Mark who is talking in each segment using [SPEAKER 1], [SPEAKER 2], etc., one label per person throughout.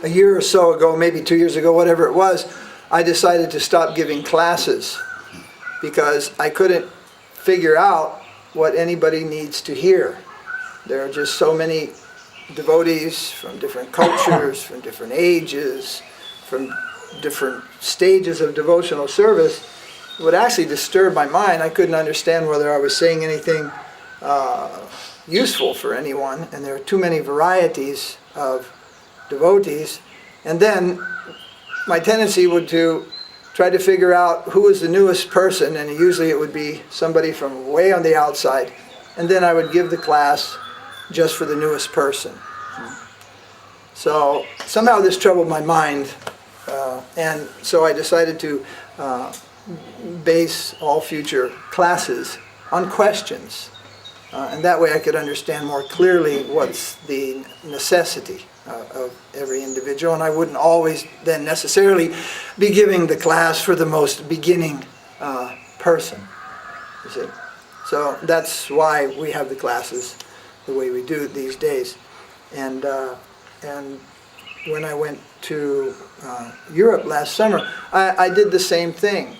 [SPEAKER 1] a year or so ago, maybe 2 years ago, whatever it was, I decided to stop giving classes because I couldn't figure out what anybody needs to hear. There are just so many devotees from different cultures, from different ages, from different stages of devotional service. It would actually disturb my mind. I couldn't understand whether I was saying anything useful for anyone, and there are too many varieties of devotees. And then my tendency would to try to figure out who was the newest person, and usually it would be somebody from way on the outside, and then I would give the class just for the newest person. So somehow this troubled my mind, and so I decided to base all future classes on questions, and that way I could understand more clearly what's the necessity of every individual, and I wouldn't always then necessarily be giving the class for the most beginning person, you see. So that's why we have the classes the way we do these days. And when I went to Europe last summer, I did the same thing.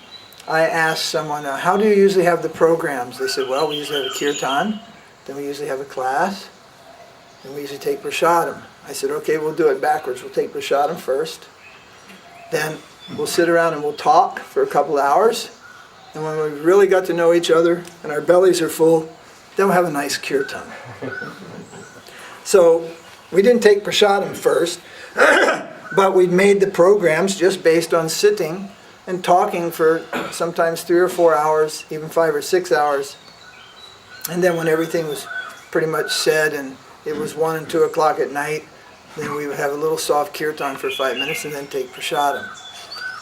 [SPEAKER 1] I asked someone, how do you usually have the programs? They said, well, we usually have a kirtan, then we usually have a class, and we usually take prasadam. I said, okay, we'll do it backwards. We'll take prasadam first, then we'll sit around and we'll talk for a couple hours, and when we really got to know each other and our bellies are full, then we'll have a nice kirtan. So we didn't take prasadam first, but we made the programs just based on sitting and talking for sometimes 3 or 4 hours, even 5 or 6 hours. And then when everything was pretty much said and it was 1 and 2 o'clock at night, then we would have a little soft kirtan for 5 minutes and then take prasadam.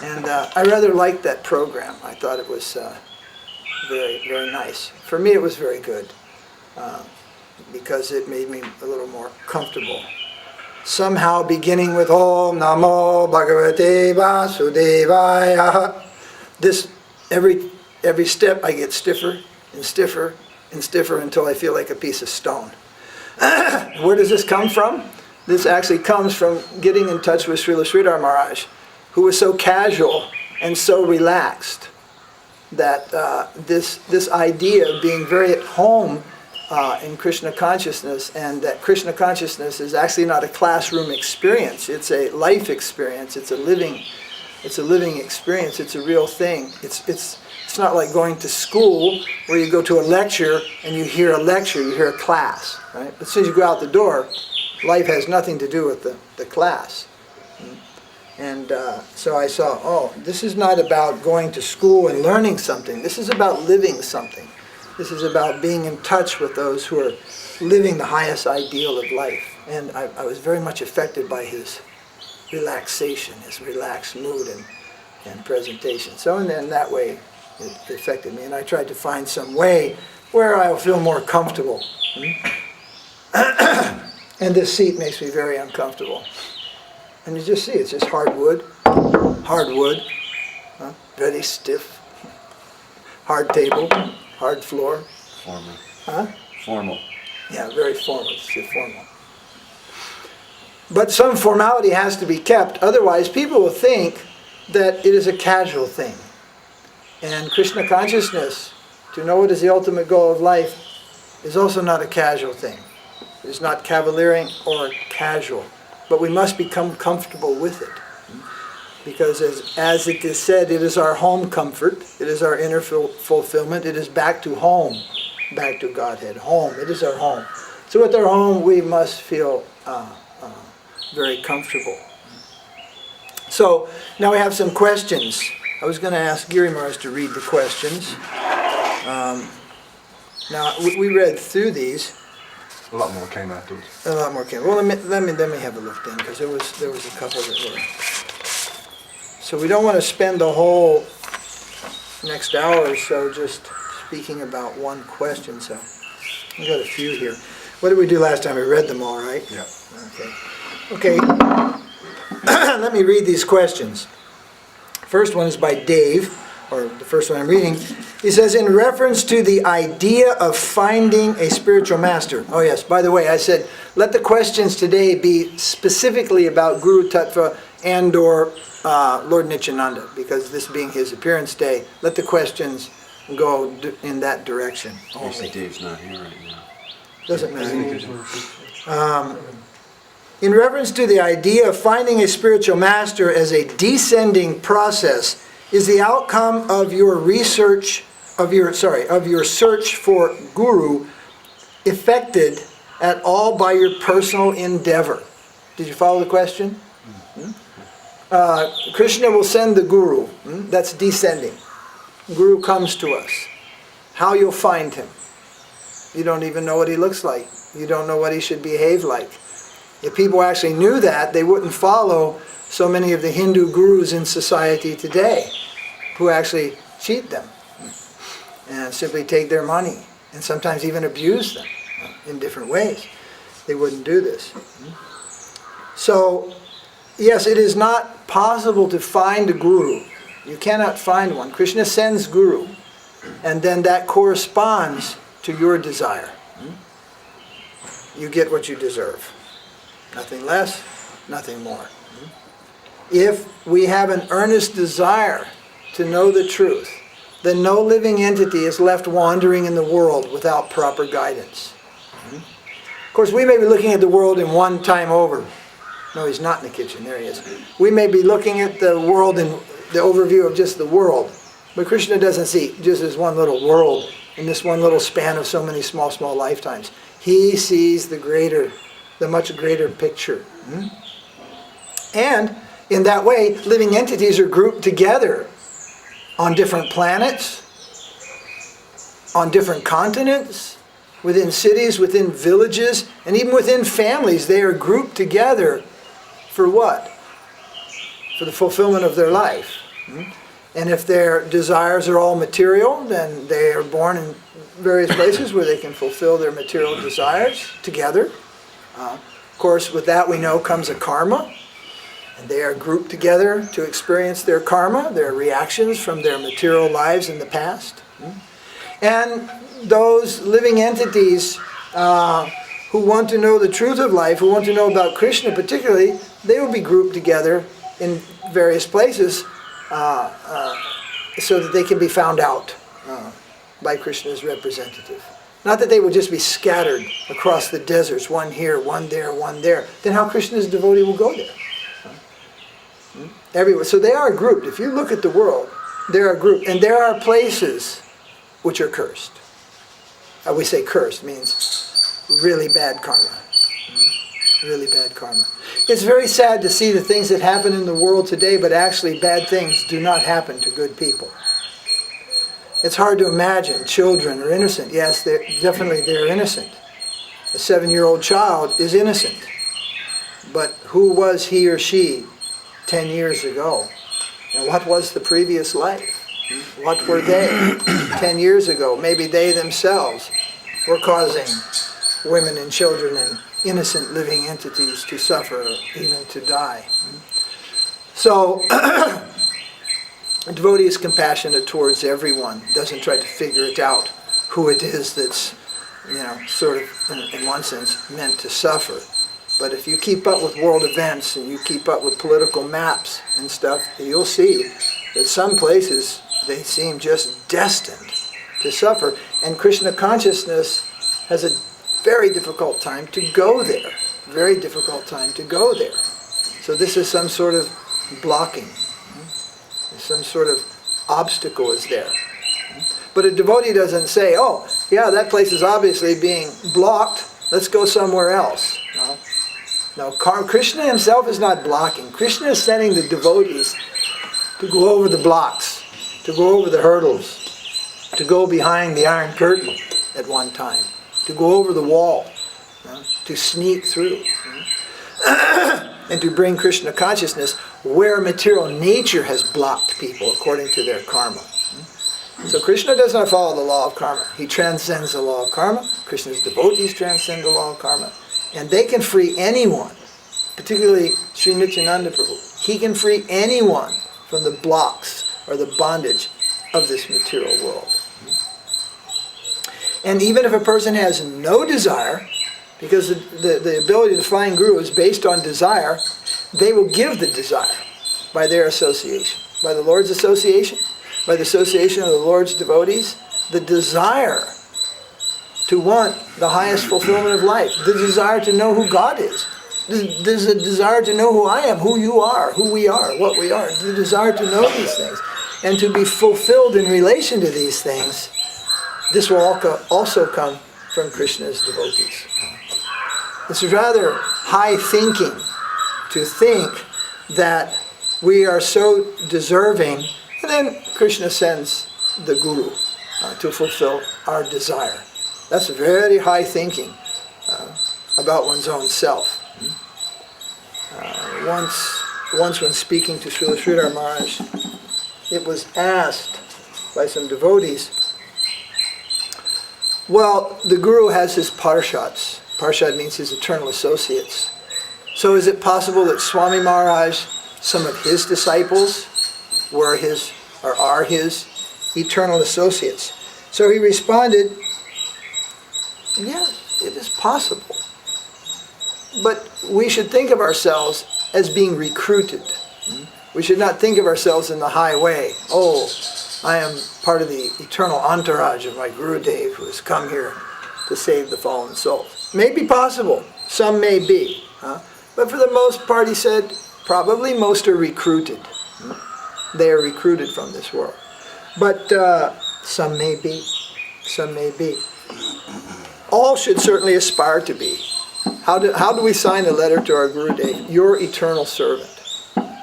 [SPEAKER 1] And I rather liked that program. I thought it was very, very nice. For me it was very good because it made me a little more comfortable. Somehow beginning with Om Namo Bhagavate Vasudevaya. This, every step I get stiffer and stiffer and stiffer until I feel like a piece of stone. Where does this come from? This actually comes from getting in touch with Srila Sridhar Maharaj, who was so casual and so relaxed that this idea of being very at home in Kṛṣṇa consciousness, and that Kṛṣṇa consciousness is actually not a classroom experience. It's a life experience. It's a living experience. It's a real thing. It's not like going to school where you go to a lecture and you hear a lecture, you hear a class, right? As soon as you go out the door, life has nothing to do with the class. And so I saw, oh, this is not about going to school and learning something. This is about living something. This is about being in touch with those who are living the highest ideal of life. And I was very much affected by his relaxation, his relaxed mood and presentation. So in that way, it affected me. And I tried to find some way where I'll feel more comfortable. And this seat makes me very uncomfortable. And you just see, it's just hard wood, very stiff, hard table, hard floor.
[SPEAKER 2] Formal.
[SPEAKER 1] Huh?
[SPEAKER 2] Formal.
[SPEAKER 1] Yeah, very formal. It's just formal. But some formality has to be kept. Otherwise, people will think that it is a casual thing. And Kṛṣṇa consciousness, to know it is the ultimate goal of life, is also not a casual thing. It is not cavaliering or casual. But we must become comfortable with it. Because as it is said, it is our home comfort, it is our inner fulfillment, it is back to home, back to Godhead, home, it is our home. So with our home, we must feel very comfortable. So now we have some questions. I was going to ask Giri Maharaj to read the questions. Now we read through these.
[SPEAKER 2] A lot more came afterwards.
[SPEAKER 1] A lot more came. Well, let me have a look then, because there was a couple that were. So we don't want to spend the whole next hour or so just speaking about one question. So we got a few here. What did we do last time? We read them all, right?
[SPEAKER 2] Yeah.
[SPEAKER 1] Okay. Let me read these questions. First one is by Dave, or the first one I'm reading. He says, in reference to the idea of finding a spiritual master. Oh yes, by the way, I said, let the questions today be specifically about guru-tattva and or Lord Nityānanda, because this being his appearance day, let the questions go in that direction.
[SPEAKER 3] Actually, Dave's not here right now.
[SPEAKER 1] Doesn't matter. In reference to the idea of finding a spiritual master as a descending process is the outcome of your research, of your search for guru, effected at all by your personal endeavor. Did you follow the question? Kṛṣṇa will send the guru. That's descending. Guru comes to us. How you'll find him. You don't even know what he looks like. You don't know what he should behave like. If people actually knew that, they wouldn't follow so many of the Hindu gurus in society today who actually cheat them and simply take their money and sometimes even abuse them in different ways. They wouldn't do this. So, yes, it is not possible to find a guru. You cannot find one. Kṛṣṇa sends guru, and then that corresponds to your desire. You get what you deserve. Nothing less, nothing more. If we have an earnest desire to know the truth, then no living entity is left wandering in the world without proper guidance. Of course, we may be looking at the world in one time over. No, he's not in the kitchen. There he is. We may be looking at the world in the overview of just the world. But Kṛṣṇa doesn't see just this one little world in this one little span of so many small, small lifetimes. He sees the much greater picture. And in that way, living entities are grouped together on different planets, on different continents, within cities, within villages, and even within families. They are grouped together for what? For the fulfillment of their life. And if their desires are all material, then they are born in various places where they can fulfill their material desires together. Of course, with that we know comes a karma. And they are grouped together to experience their karma, their reactions from their material lives in the past. And those living entities who want to know the truth of life, who want to know about Kṛṣṇa particularly, they will be grouped together in various places so that they can be found out by Kṛṣṇa's representative. Not that they would just be scattered across the deserts, one here, one there, one there. Then how Kṛṣṇa's devotee will go there? Everywhere. So they are grouped. If you look at the world, they are grouped. And there are places which are cursed. We say cursed means really bad karma. Really bad karma. It's very sad to see the things that happen in the world today, but actually bad things do not happen to good people. It's hard to imagine children are innocent. Yes, they're innocent. A 7-year-old child is innocent. But who was he or she 10 years ago? And what was the previous life? What were they 10 years ago? Maybe they themselves were causing women and children and innocent living entities to suffer, or even to die. So, a devotee is compassionate towards everyone, doesn't try to figure it out who it is that's, sort of, in one sense, meant to suffer. But if you keep up with world events and you keep up with political maps and stuff, you'll see that some places, they seem just destined to suffer. And Kṛṣṇa consciousness has a very difficult time to go there. Very difficult time to go there. So this is some sort of blocking. Some sort of obstacle is there. But a devotee doesn't say, oh, yeah, that place is obviously being blocked. Let's go somewhere else. No, Kṛṣṇa himself is not blocking. Kṛṣṇa is sending the devotees to go over the blocks, to go over the hurdles, to go behind the iron curtain at one time, to go over the wall, to sneak through, and to bring Kṛṣṇa consciousness where material nature has blocked people according to their karma. So Kṛṣṇa does not follow the law of karma. He transcends the law of karma. Kṛṣṇa's devotees transcend the law of karma. And they can free anyone, particularly Śrī Nityānanda Prabhu. He can free anyone from the blocks or the bondage of this material world. And even if a person has no desire, because the ability to find Guru is based on desire, they will give the desire by their association. By the Lord's association, by the association of the Lord's devotees, the desire to want the highest fulfillment of life, the desire to know who God is, there's a desire to know who I am, who you are, who we are, what we are, the desire to know these things, and to be fulfilled in relation to these things. This will also come from Krishna's devotees. It's rather high thinking to think that we are so deserving, and then Krishna sends the Guru to fulfill our desire. That's very high thinking about one's own self. Once when speaking to Srila Sridhar Maharaj, it was asked by some devotees, well, the Guru has his parshads. Parshad means his eternal associates. So is it possible that Swami Maharaj, some of his disciples, are his eternal associates? So he responded, yes, it is possible. But we should think of ourselves as being recruited. We should not think of ourselves in the high way. Oh, I am part of the eternal entourage of my Gurudev who has come here to save the fallen souls. May be possible. Some may be. But for the most part, he said, probably most are recruited. They are recruited from this world. But some may be. Some may be. All should certainly aspire to be. How do we sign a letter to our Gurudev? Your eternal servant.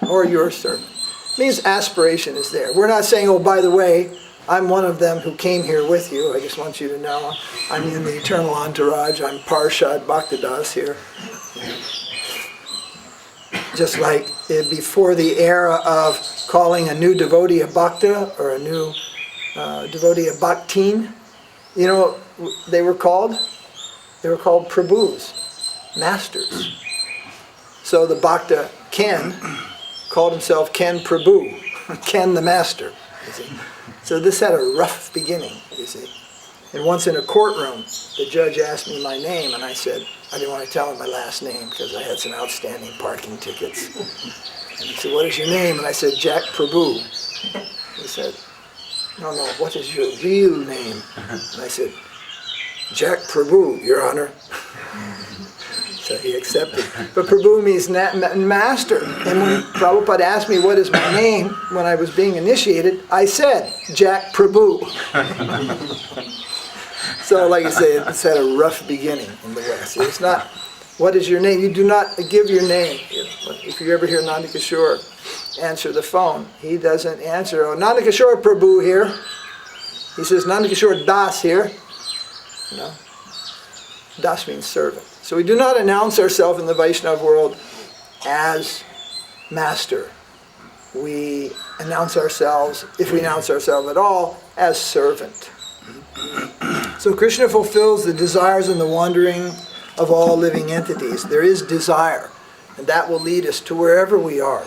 [SPEAKER 1] Or your servant. It means aspiration is there. We're not saying, oh, by the way, I'm one of them who came here with you. I just want you to know I'm in the eternal entourage. I'm Parshad Bhaktidas here. Just like before the era of calling a new devotee a Bhakta or a new devotee a Bhaktin, you know what they were called? They were called Prabhus, masters. So the Bhakta Ken called himself Ken Prabhu, Ken the master. You see. So this had a rough beginning, you see. And once in a courtroom, the judge asked me my name, and I said, I didn't want to tell him my last name because I had some outstanding parking tickets. And he said, what is your name? And I said, Jack Prabhu. He said, no, what is your real name? And I said, Jack Prabhu, Your Honor. So he accepted. But Prabhu means master. And when Prabhupada asked me what is my name when I was being initiated, I said, Jack Prabhu. So like I say, it's had a rough beginning in the West. It's not, what is your name? You do not give your name. If you ever hear Nanda Kishore answer the phone, he doesn't answer, oh, Nanda Kishore Prabhu here. He says, Nanda Kishore Das here. You know, Das means servant. So we do not announce ourselves in the Vaishnava world as master. We announce ourselves, if we announce ourselves at all, as servant. So Krishna fulfills the desires and the wandering of all living entities. There is desire, and that will lead us to wherever we are.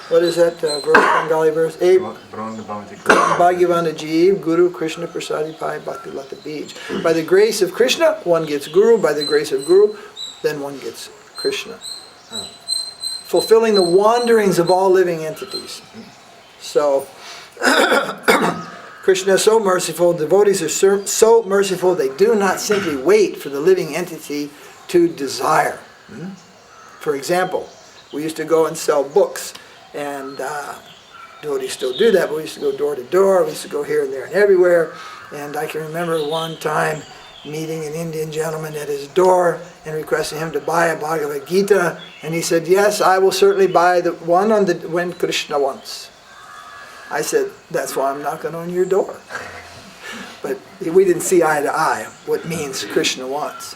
[SPEAKER 1] What is that verse, Bengali verse? Bhagavana Jeev, Guru Krishna Prasadi Pai Bhakti Lata Bij. By the grace of Krishna, one gets Guru. By the grace of Guru, then one gets Krishna. Fulfilling the wanderings of all living entities. So, Krishna is so merciful, devotees are so merciful, they do not simply wait for the living entity to desire. For example, we used to go and sell books. And devotees still do that, but we used to go door to door, we used to go here and there and everywhere. And I can remember one time meeting an Indian gentleman at his door and requesting him to buy a Bhagavad Gita. And he said, yes, I will certainly buy the one on the when Kṛṣṇa wants. I said, that's why I'm knocking on your door. But we didn't see eye to eye what means Kṛṣṇa wants.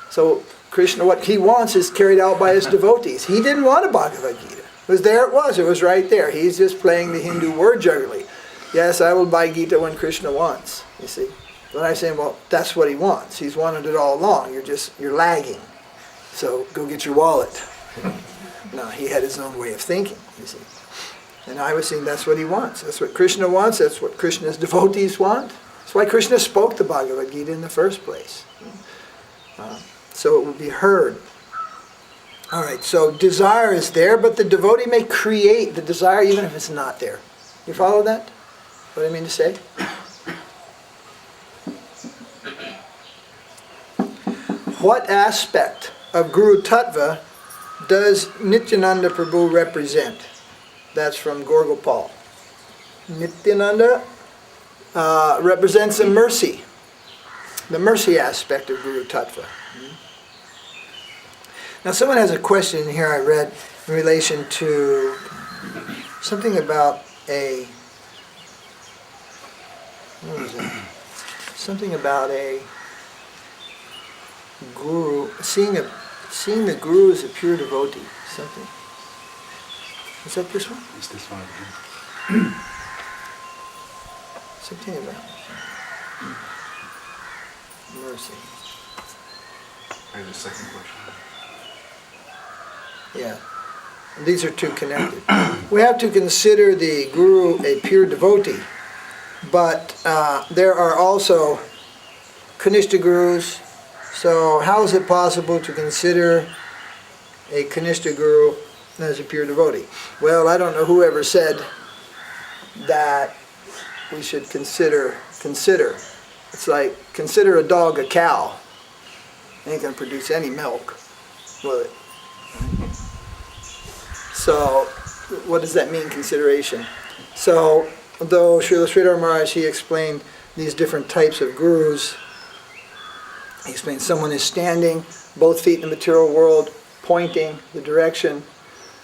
[SPEAKER 1] So Kṛṣṇa, what he wants is carried out by his devotees. He didn't want a Bhagavad Gita. It was right there. He's just playing the Hindu word jugglery. Yes, I will buy Gita when Krishna wants, you see. But I'm saying, well, that's what he wants. He's wanted it all along. You're lagging. So go get your wallet. No, he had his own way of thinking, you see. And I was saying that's what he wants. That's what Krishna wants. That's what Krishna's devotees want. That's why Krishna spoke the Bhagavad Gita in the first place. So it will be heard. All right, so desire is there, but the devotee may create the desire even if it's not there. You follow that? What I mean to say? What aspect of guru-tattva does Nityānanda Prabhu represent? That's from Gorgopal. Nityānanda represents the mercy aspect of guru-tattva. Now someone has a question here I read in relation to something about what was it? Something about a guru, seeing the guru as a pure devotee, something. Is that this one?
[SPEAKER 2] It's this one.
[SPEAKER 1] Something about mercy.
[SPEAKER 2] Maybe the second question.
[SPEAKER 1] Yeah. These are two connected. We have to consider the guru a pure devotee, but there are also kaniṣṭha gurus. So how is it possible to consider a kaniṣṭha guru as a pure devotee? Well, I don't know whoever said that we should consider. It's like, consider a dog a cow. It ain't going to produce any milk, will it? So, what does that mean, consideration? So, though Srila Sridhar Maharaj, he explained these different types of gurus. He explained someone is standing, both feet in the material world, pointing the direction.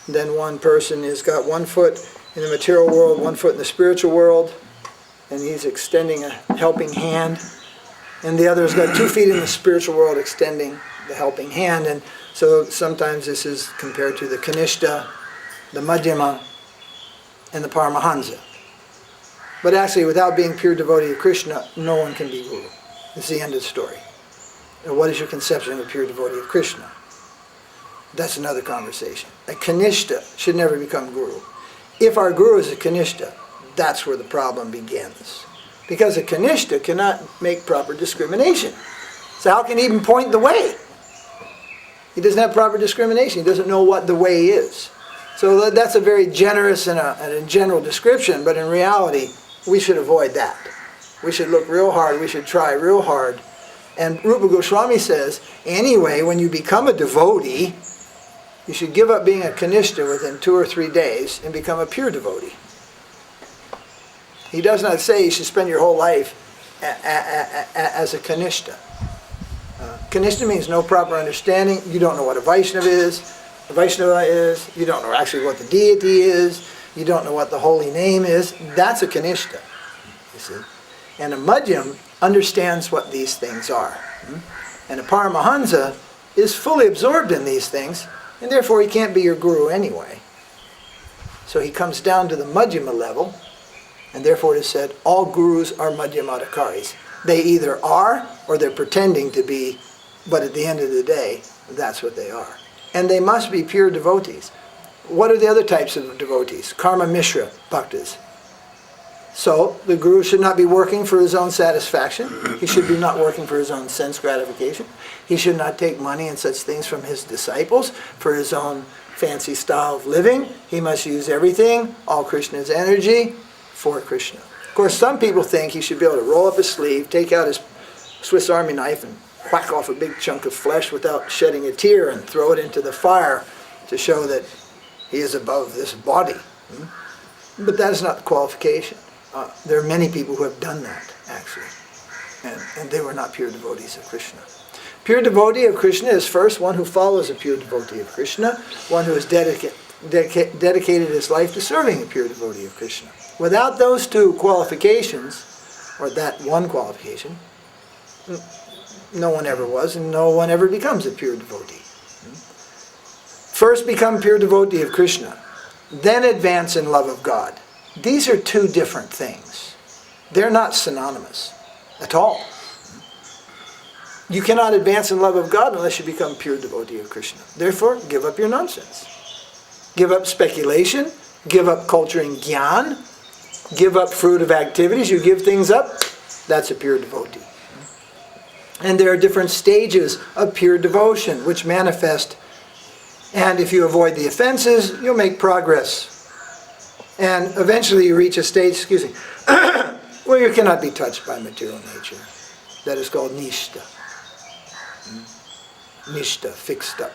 [SPEAKER 1] Then one person has got one foot in the material world, one foot in the spiritual world, and he's extending a helping hand. And the other's got 2 feet in the spiritual world, extending the helping hand. And so sometimes this is compared to the kaniṣṭha, the madhyama, and the paramahansa. But actually, without being pure devotee of Kṛṣṇa, no one can be guru. This is the end of the story. And what is your conception of a pure devotee of Kṛṣṇa? That's another conversation. A kaniṣṭha should never become guru. If our guru is a kaniṣṭha, that's where the problem begins. Because a kaniṣṭha cannot make proper discrimination. So how can he even point the way? He doesn't have proper discrimination. He doesn't know what the way is. So that's a very generous and a general description, but in reality, we should avoid that. We should look real hard. We should try real hard. And Rupa Goswami says, anyway, when you become a devotee, you should give up being a kaniṣṭha within 2 or 3 days and become a pure devotee. He does not say you should spend your whole life as a kaniṣṭha. Kaniṣṭha means no proper understanding. You don't know what a Vaishnava is. A Vaishnava is. You don't know actually what the deity is. You don't know what the holy name is. That's a kaniṣṭha, you see. And a madhyam understands what these things are. And a paramahansa is fully absorbed in these things, and therefore he can't be your guru anyway. So he comes down to the madhyama level, and therefore it is said all gurus are madhyamadhikaris. They either are or they're pretending to be, but at the end of the day, that's what they are. And they must be pure devotees. What are the other types of devotees? Karma Mishra bhaktas. So the guru should not be working for his own satisfaction. He should be not working for his own sense gratification. He should not take money and such things from his disciples for his own fancy style of living. He must use everything, all Krishna's energy, for Kṛṣṇa. Of course, some people think he should be able to roll up his sleeve, take out his Swiss Army knife and whack off a big chunk of flesh without shedding a tear and throw it into the fire to show that he is above this body. But that is not the qualification. There are many people who have done that, actually. And they were not pure devotees of Kṛṣṇa. Pure devotee of Kṛṣṇa is first one who follows a pure devotee of Kṛṣṇa, one who has dedicated his life to serving a pure devotee of Kṛṣṇa. Without those two qualifications, or that one qualification, no one ever was and no one ever becomes a pure devotee. First become pure devotee of Kṛṣṇa, then advance in love of God. These are two different things. They're not synonymous at all. You cannot advance in love of God unless you become pure devotee of Kṛṣṇa. Therefore, give up your nonsense. Give up speculation, give up culture and gyan, give up fruitive activities. You give things up, That's a pure devotee. And there are different stages of pure devotion which manifest. And if you avoid the offenses, you'll make progress. And eventually you reach a stage, where you cannot be touched by material nature. That is called kaniṣṭha. Niṣṭha, fixed up.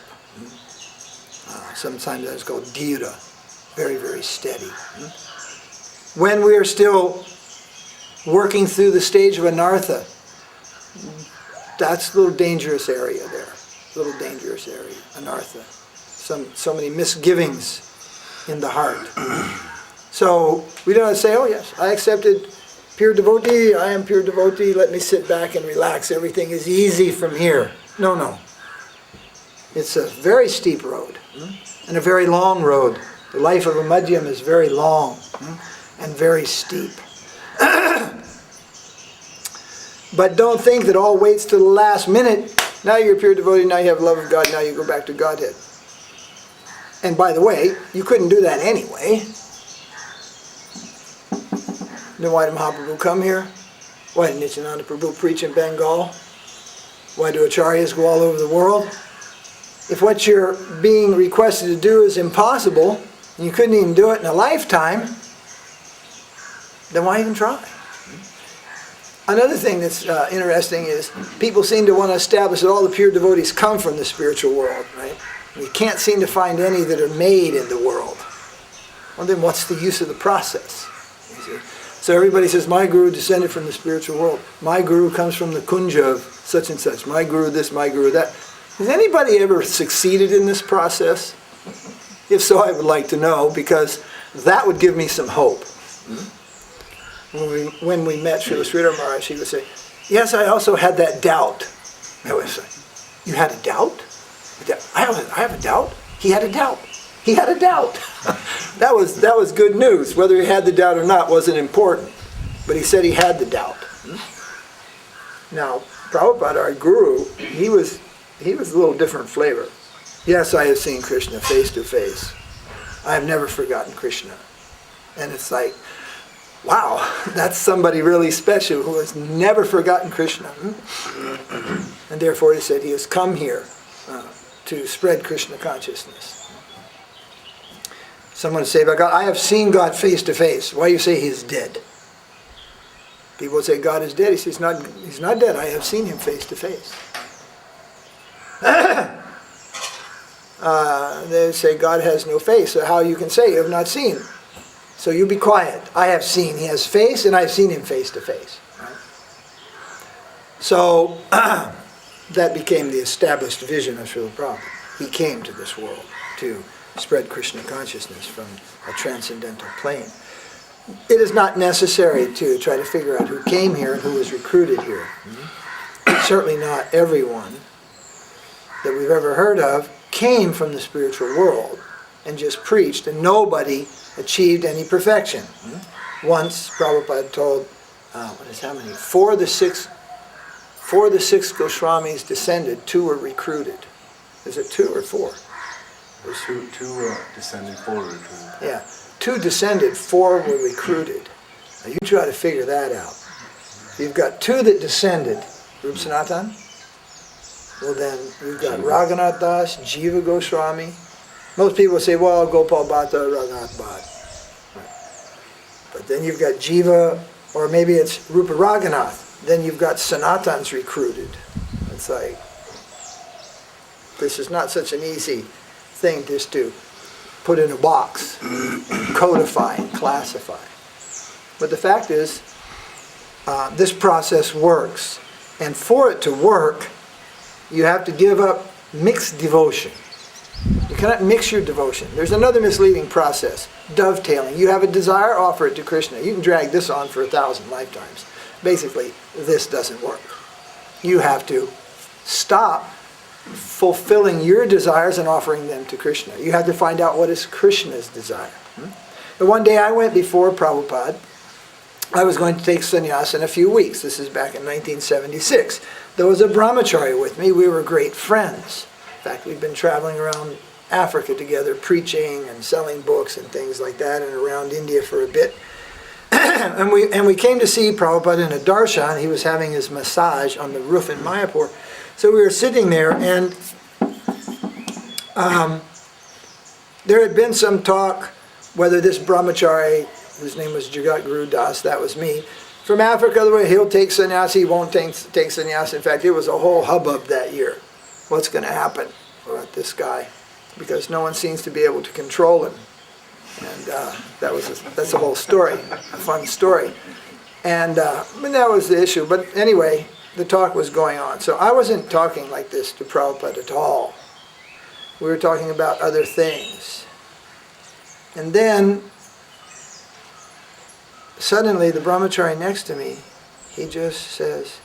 [SPEAKER 1] Sometimes that is called dhīra, very, very steady. When we are still working through the stage of anartha, that's a little dangerous area there. A little dangerous area, anartha. So many misgivings in the heart. So we don't say, oh yes, I accepted pure devotee, I am pure devotee, let me sit back and relax, everything is easy from here. No. It's a very steep road and a very long road. The life of a madhyam is very long and very steep. But don't think that all waits to the last minute. Now you're a pure devotee, now you have love of God, now you go back to Godhead. And by the way, you couldn't do that anyway. Then why did Mahāprabhu come here? Why did Nityānanda Prabhu preach in Bengal? Why do acharyas go all over the world? If what you're being requested to do is impossible, and you couldn't even do it in a lifetime, then why even try? Another thing that's interesting is people seem to want to establish that all the pure devotees come from the spiritual world, right? You can't seem to find any that are made in the world. Well, then what's the use of the process? You see? So everybody says, my guru descended from the spiritual world. My guru comes from the kunja of such and such. My guru this, my guru that. Has anybody ever succeeded in this process? If so, I would like to know, because that would give me some hope. When we met Śrī Guru Maharaj, he would say, yes, I also had that doubt. I would say, you had a doubt? I have a doubt? He had a doubt. He had a doubt. That was good news. Whether he had the doubt or not wasn't important. But he said he had the doubt. Now, Prabhupada, our guru, he was a little different flavor. Yes, I have seen Kṛṣṇa face to face. I have never forgotten Kṛṣṇa. And it's like, wow, that's somebody really special who has never forgotten Kṛṣṇa. And therefore he said he has come here to spread Kṛṣṇa consciousness. Someone would say about God, I have seen God face to face. Why do you say he is dead? People would say God is dead. He says he's not dead. I have seen him face to face. They say God has no face. So how you can say you have not seen? So you be quiet. I have seen. He has face, and I've seen him face to face. Right? So that became the established vision of Srila Prabhupada. He came to this world to spread Kṛṣṇa consciousness from a transcendental plane. It is not necessary to try to figure out who came here and who was recruited here. Certainly not everyone that we've ever heard of came from the spiritual world and just preached, and nobody achieved any perfection. Once Prabhupada told, how many? Four of the six Goswamis descended, 2 were recruited. Is it 2 or 4?
[SPEAKER 2] Two descended, 4 recruited.
[SPEAKER 1] Yeah, 2 descended, 4 were recruited. Now you try to figure that out. You've got 2 that descended, Rup Sanatan. Well then, you've got Raghunath Das, Jiva Goswami. Most people say, well, Gopal Bhatta, Raghunath Bhatt. Right. But then you've got Jiva, or maybe it's Rupa Raghunath. Then you've got Sanatans recruited. It's like, this is not such an easy thing just to put in a box, codify and classify. But the fact is, this process works. And for it to work, you have to give up mixed devotion. You cannot mix your devotion. There's another misleading process, dovetailing. You have a desire, offer it to Kṛṣṇa. You can drag this on for 1,000 lifetimes. Basically, this doesn't work. You have to stop fulfilling your desires and offering them to Kṛṣṇa. You have to find out what is Kṛṣṇa's desire. And one day I went before Prabhupada. I was going to take sannyasa in a few weeks. This is back in 1976. There was a brahmachari with me. We were great friends. In fact, we've been traveling around Africa together, preaching and selling books and things like that, and around India for a bit. and we came to see Prabhupada in a darshan. He was having his massage on the roof in Mayapur. So we were sitting there, and there had been some talk whether this brahmachari, whose name was Jagat Guru Das, that was me, from Africa, he'll take sannyasa, he won't take sannyasa. In fact, it was a whole hubbub that year. What's going to happen with this guy? Because no one seems to be able to control him. And that's a whole story, a fun story. And that was the issue. But anyway, the talk was going on. So I wasn't talking like this to Prabhupada at all. We were talking about other things. And then, suddenly the brahmachari next to me, he just says,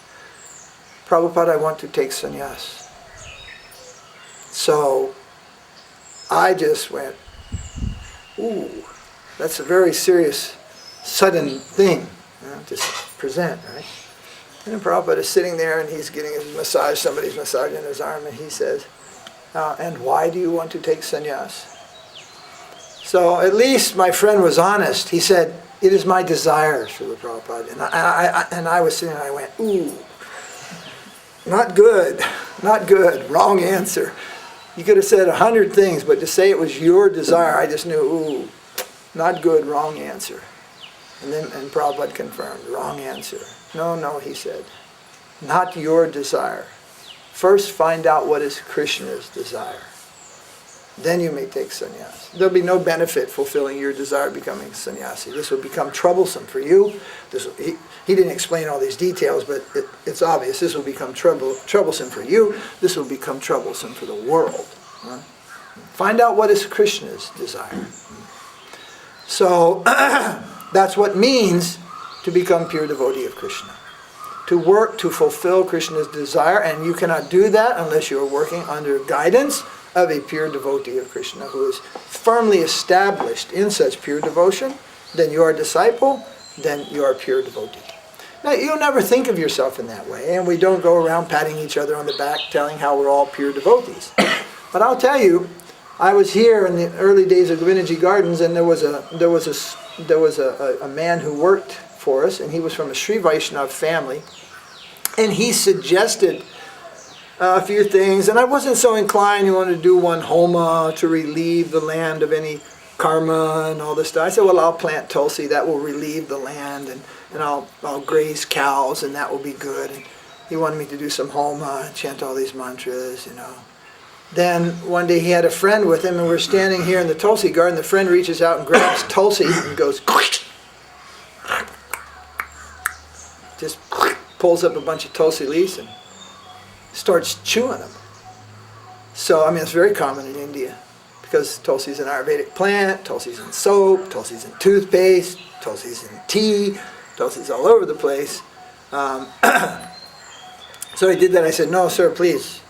[SPEAKER 1] Prabhupada, I want to take sannyas. So I just went, ooh, that's a very serious, sudden thing to present, right? And then Prabhupada is sitting there and he's getting his massage, somebody's massaging his arm, and he says, and why do you want to take sannyas? So at least my friend was honest. He said, it is my desire, Srila Prabhupada. And I was sitting there and I went, ooh, not good, not good, wrong answer. You could have said 100 things, but to say it was your desire, I just knew, ooh, not good, wrong answer. And Prabhupada confirmed, wrong answer. No, he said, not your desire. First find out what is Krishna's desire. Then you may take sannyas. There'll be no benefit fulfilling your desire becoming sannyasi. This will become troublesome for you. He didn't explain all these details, but it's obvious. This will become troublesome for you. This will become troublesome for the world. Find out what is Krishna's desire. So that's what it means to become pure devotee of Krishna. To work to fulfill Krishna's desire, and you cannot do that unless you are working under guidance of a pure devotee of Krishna who is firmly established in such pure devotion. Then you are a disciple, then you are a pure devotee. Now, you'll never think of yourself in that way, and we don't go around patting each other on the back telling how we're all pure devotees. But I'll tell you, I was here in the early days of Govindaji Gardens, and there was a man who worked for us, and he was from a Śrī Vaisṇava family, and he suggested a few things, and I wasn't so inclined. He wanted to do one homa to relieve the land of any karma and all this stuff. I said, well, I'll plant tulsi, that will relieve the land, and I'll graze cows, and that will be good. And he wanted me to do some homa and chant all these mantras, Then one day he had a friend with him, and we're standing here in the tulsi garden. The friend reaches out and grabs tulsi and goes, just pulls up a bunch of tulsi leaves and starts chewing them. So, it's very common in India because tulsi is an Ayurvedic plant, tulsi is in soap, tulsi is in toothpaste, tulsi is in tea, tulsi is all over the place. So he did that. I said, no, sir, please,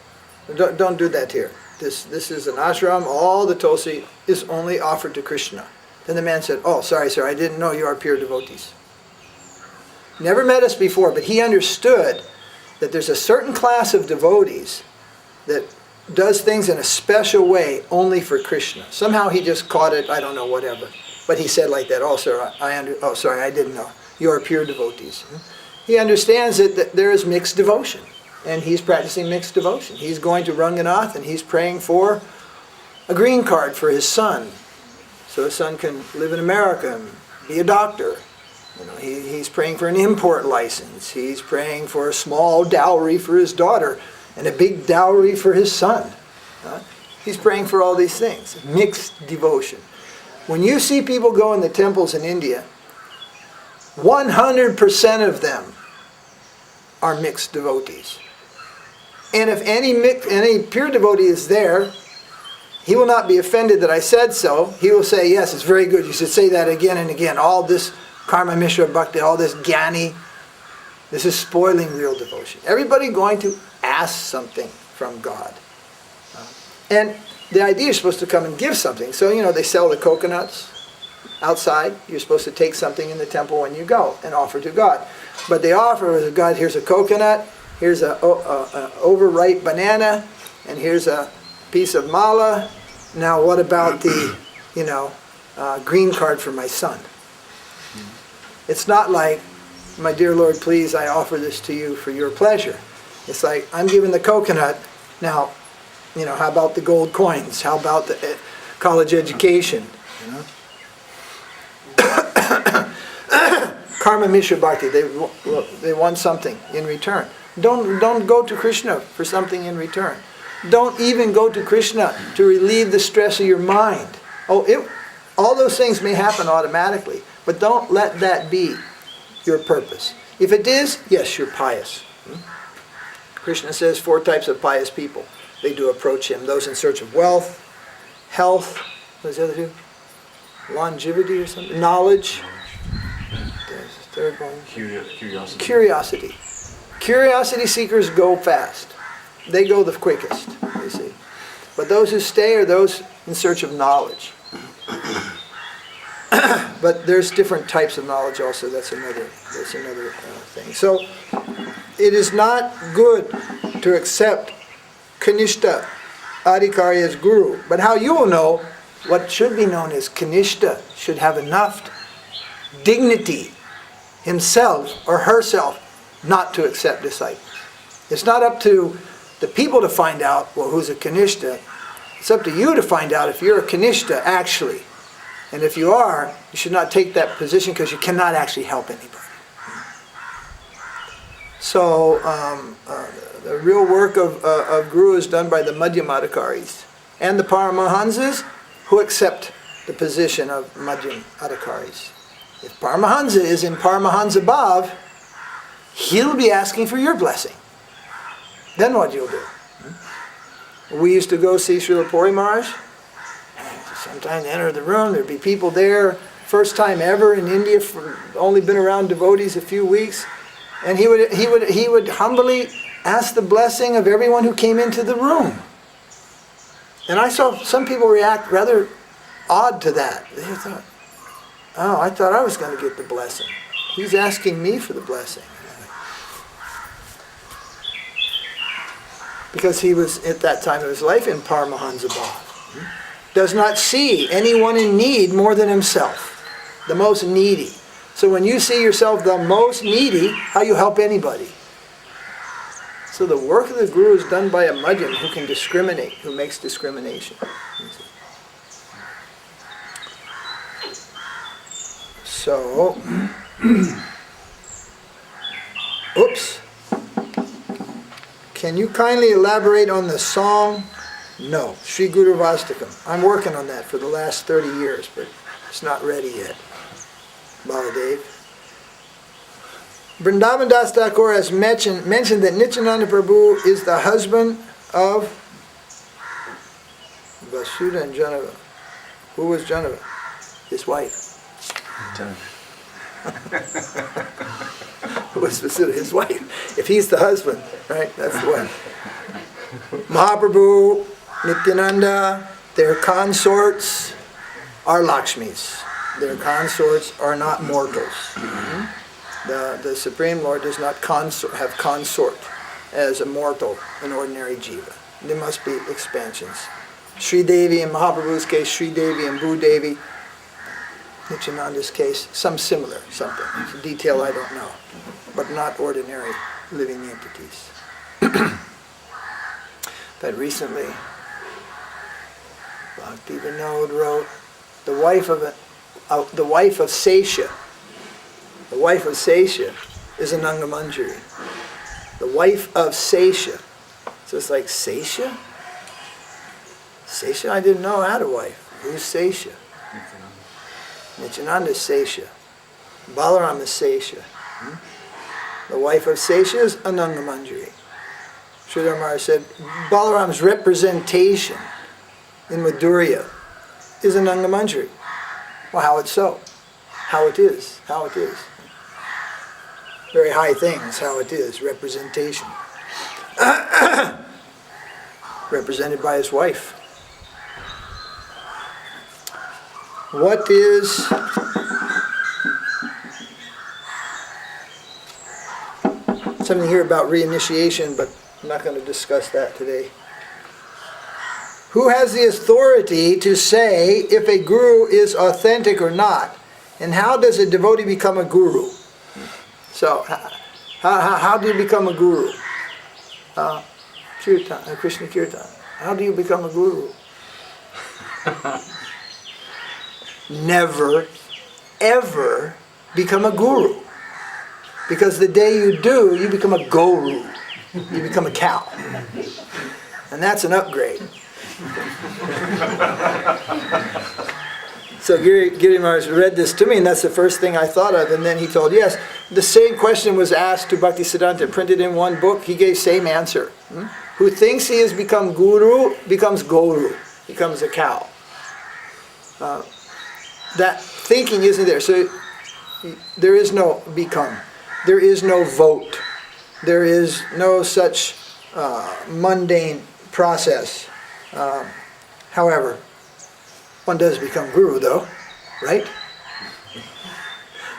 [SPEAKER 1] don't do that here. This is an ashram. All the tulsi is only offered to Kṛṣṇa. Then the man said, oh, sorry, sir, I didn't know you are pure devotees. Never met us before, but he understood that there's a certain class of devotees that does things in a special way only for Kṛṣṇa. Somehow he just caught it, I don't know, whatever. But he said like that, oh, sir, sorry, I didn't know. You are pure devotees. He understands that there is mixed devotion, and he's practicing mixed devotion. He's going to Ranganath, and he's praying for a green card for his son, so his son can live in America and be a doctor. He's praying for an import license. He's praying for a small dowry for his daughter and a big dowry for his son. He's praying for all these things. Mixed devotion. When you see people go in the temples in India, 100% of them are mixed devotees. And if any pure devotee is there, he will not be offended that I said so. He will say, yes, it's very good. You should say that again and again. All this Karma Mishra Bhakti, all this Gyani, this is spoiling real devotion. Everybody going to ask something from God. And the idea is supposed to come and give something. So, they sell the coconuts outside. You're supposed to take something in the temple when you go and offer to God. But they offer to God, here's a coconut, here's an overripe banana, and here's a piece of mala. Now what about the, green card for my son? It's not like, my dear Lord, please, I offer this to you for your pleasure. It's like, I'm giving the coconut, now, how about the gold coins? How about the college education? Karma Mishra Bhakti, they want something in return. Don't go to Kṛṣṇa for something in return. Don't even go to Kṛṣṇa to relieve the stress of your mind. All those things may happen automatically, but don't let that be your purpose. If it is, yes, you're pious. Kṛṣṇa says 4 types of pious people. They do approach him. Those in search of wealth, health, what's the other two? Longevity or something? Knowledge. There's the third one.
[SPEAKER 2] Curiosity.
[SPEAKER 1] Curiosity. Curiosity seekers go fast. They go the quickest, you see. But those who stay are those in search of knowledge. But there's different types of knowledge also. That's another thing. So it is not good to accept kaniṣṭha adhikari as guru. But how you will know what should be known as kaniṣṭha should have enough dignity himself or herself not to accept disciples. It's not up to the people to find out, well, who's a kaniṣṭha. It's up to you to find out if you're a kaniṣṭha actually. And if you are, you should not take that position because you cannot actually help anybody. So the real work of Guru is done by the Madhyamadhikaris and the Paramahansas who accept the position of Madhyamadhikaris. If Paramahansa is in Paramahansa Bhav, he'll be asking for your blessing. Then what you'll do? We used to go see Srila Puri Maharaj. Sometimes enter the room, there'd be people there, first time ever in India, only been around devotees a few weeks, and he would humbly ask the blessing of everyone who came into the room. And I saw some people react rather odd to that. They thought, oh, I thought I was going to get the blessing. He's asking me for the blessing. Because he was, at that time of his life, in Paramahansa Bhav. Does not see anyone in need more than himself, the most needy. So when you see yourself the most needy, how you help anybody? So the work of the Guru is done by a Madhyam who can discriminate, who makes discrimination. So, oops. Can you kindly elaborate on the song? No, Śrī Guru Vastakam. I'm working on that for the last 30 years, but it's not ready yet. Baladev. Vrindavan Das Thakur has mentioned that Nityānanda Prabhu is the husband of Vasudhā and Janava. Who was Janava? His wife. Who was Vasudhā? His wife. If he's the husband, right? That's the one. Mahāprabhu, Nityānanda, their consorts are Lakshmis. Their consorts are not mortals. The Supreme Lord does not have consort as a mortal, an ordinary jiva. There must be expansions. Sri Devi in Mahaprabhu's case, Sri Devi and Bhudevi. Nityananda's case, some similar something. It's a detail I don't know, but not ordinary living entities. But recently, Bhaktivinoda wrote, the wife of Sesha. The wife of Sesha is an Angamanjari. The wife of Sesha. So it's like Sesha? Sesha? I didn't know I had a wife. Who's Sesha? Nityānanda is Sesha. Balaram is Sesha. The wife of Sesha is Anangamanjari. Sridhar Maharaj said, Balaram's representation in Madhurya is Anangamanjari. Well, how it's so? How it is. How it is. Very high things, how it is. Representation. Represented by his wife. What is something here about reinitiation, but I'm not going to discuss that today. Who has the authority to say if a guru is authentic or not? And how does a devotee become a guru? So, how do you become a guru? Kirtan, Krishna Kirtan. How do you become a guru? Never, ever become a guru. Because the day you do, you become a guru. You become a cow. And that's an upgrade. So Giri Maharaj read this to me, and that's the first thing I thought of. And then he told, yes, the same question was asked to Bhaktisiddhanta, printed in one book. He gave same answer. Who thinks he has become guru, becomes guru, becomes a cow. That thinking isn't there. So there is no become. There is no vote. There is no such mundane process. However, one does become guru though, right?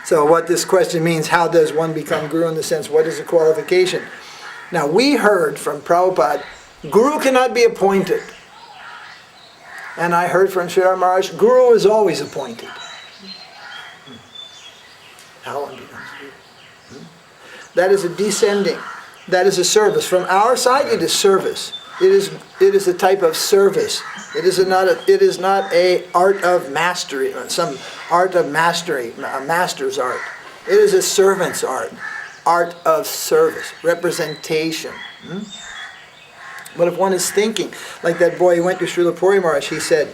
[SPEAKER 1] So what this question means, how does one become guru, in the sense, what is the qualification? Now we heard from Prabhupada, guru cannot be appointed. And I heard from Śrī Maharaj, guru is always appointed. How one becomes guru. That is a descending. That is a service. From our side, it is service. It is a type of service. It is not a art of mastery, some art of mastery, a master's art. It is a servant's art of service, representation. But if one is thinking, like that boy who went to Srila Puri Maharaj, he said,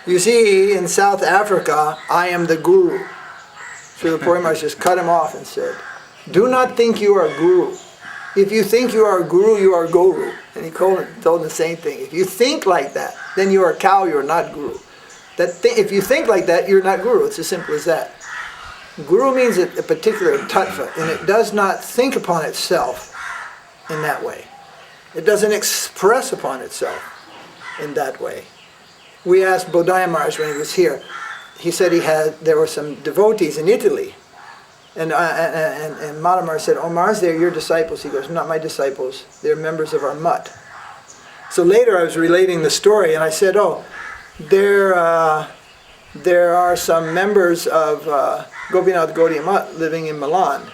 [SPEAKER 1] you see, in South Africa, I am the guru. Srila Puri Maharaj just cut him off and said, do not think you are a guru. If you think you are a guru, you are guru. And he told him the same thing. If you think like that, then you are a cow, you are not guru. If you think like that, you're not guru. It's as simple as that. Guru means a particular tattva, and it does not think upon itself in that way. It doesn't express upon itself in that way. We asked Bodhaya Maharaj when he was here. He said there were some devotees in Italy. And Madhava Maharaj said, oh Maharaj, they're your disciples. He goes, not my disciples. They're members of our mutt. So later I was relating the story, and I said, oh, there are some members of Gopinath Gaudiya Mutt living in Milan,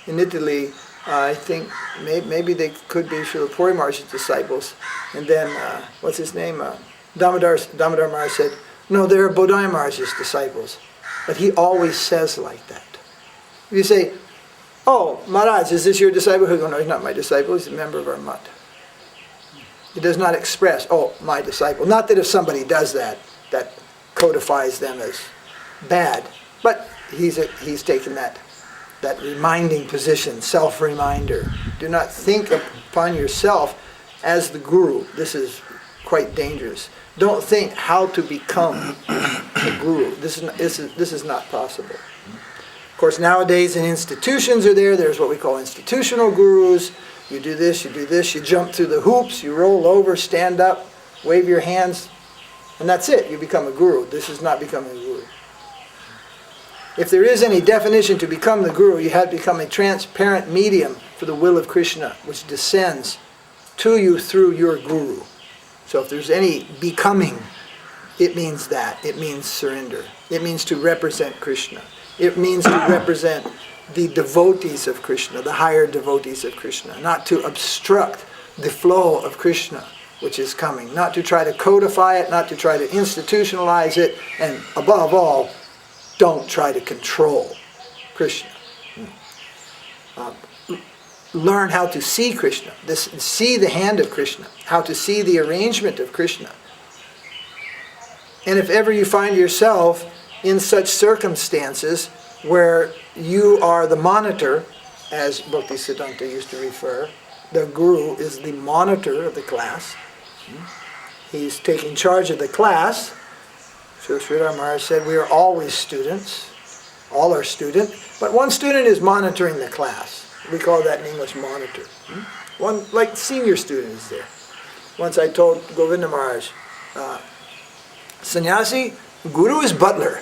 [SPEAKER 1] in Italy. I think maybe they could be Srila Puri Maharaj's disciples. And then, what's his name? Damodar Maharaj said, no, they're Bodhaya Maharaj's disciples. But he always says like that. If you say, oh, Maharaj, is this your disciple? He'll go, no, he's not my disciple, he's a member of our mutt. He does not express, oh, my disciple. Not that if somebody does that, that codifies them as bad. But he's taken that reminding position, self-reminder. Do not think upon yourself as the guru. This is quite dangerous. Don't think how to become a guru. This is not possible. Of course, nowadays in institutions there's what we call institutional gurus. You do this, you jump through the hoops, you roll over, stand up, wave your hands, and that's it. You become a guru. This is not becoming a guru. If there is any definition to become the guru, you have to become a transparent medium for the will of Kṛṣṇa, which descends to you through your guru. So if there's any becoming, it means that. It means surrender. It means to represent Kṛṣṇa. It means to represent the devotees of Kṛṣṇa, the higher devotees of Kṛṣṇa, not to obstruct the flow of Kṛṣṇa, which is coming, not to try to codify it, not to try to institutionalize it, and above all, don't try to control Kṛṣṇa. Learn how to see Kṛṣṇa, see the hand of Kṛṣṇa, how to see the arrangement of Kṛṣṇa. And if ever you find yourself in such circumstances where you are the monitor, as Bhaktisiddhanta used to refer, the guru is the monitor of the class. He's taking charge of the class. So Sri Maharaj said, we are always students, all are students, but one student is monitoring the class. We call that in English monitor. One, like senior student is there. Once I told Govinda Maharaj, sannyasi, guru is butler.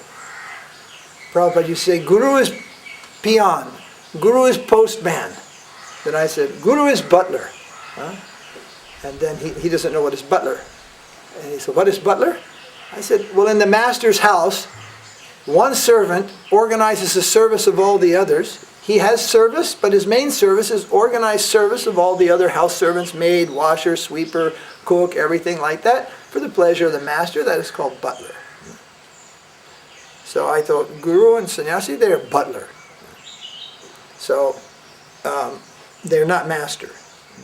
[SPEAKER 1] Prabhupada, you say, guru is peon, guru is postman. Then I said, guru is butler. And then he doesn't know what is butler. And he said, what is butler? I said, well, in the master's house, One servant organizes the service of all the others. He has service, but his main service is organized service of all the other house servants, maid, washer, sweeper, cook, everything like that, for the pleasure of the master. That is called butler. So I thought guru and sannyasi, they're butler. So they're not master,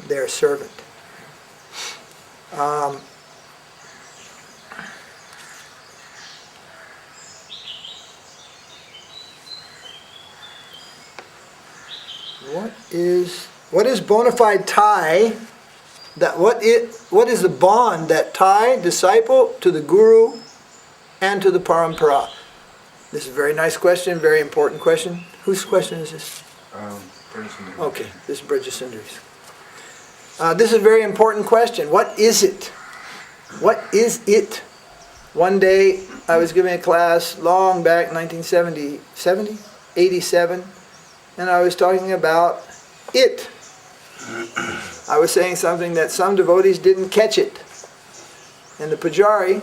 [SPEAKER 1] they're servant. What is bona fide tie? What is the bond that tie disciple to the guru and to the paramparā? This is a very nice question, very important question. Whose question is this? Okay, this is Brajasundari's. This is a very important question. What is it? What is it? One day I was giving a class long back, 87, and I was talking about it. I was saying something that some devotees didn't catch it. And the Pujari,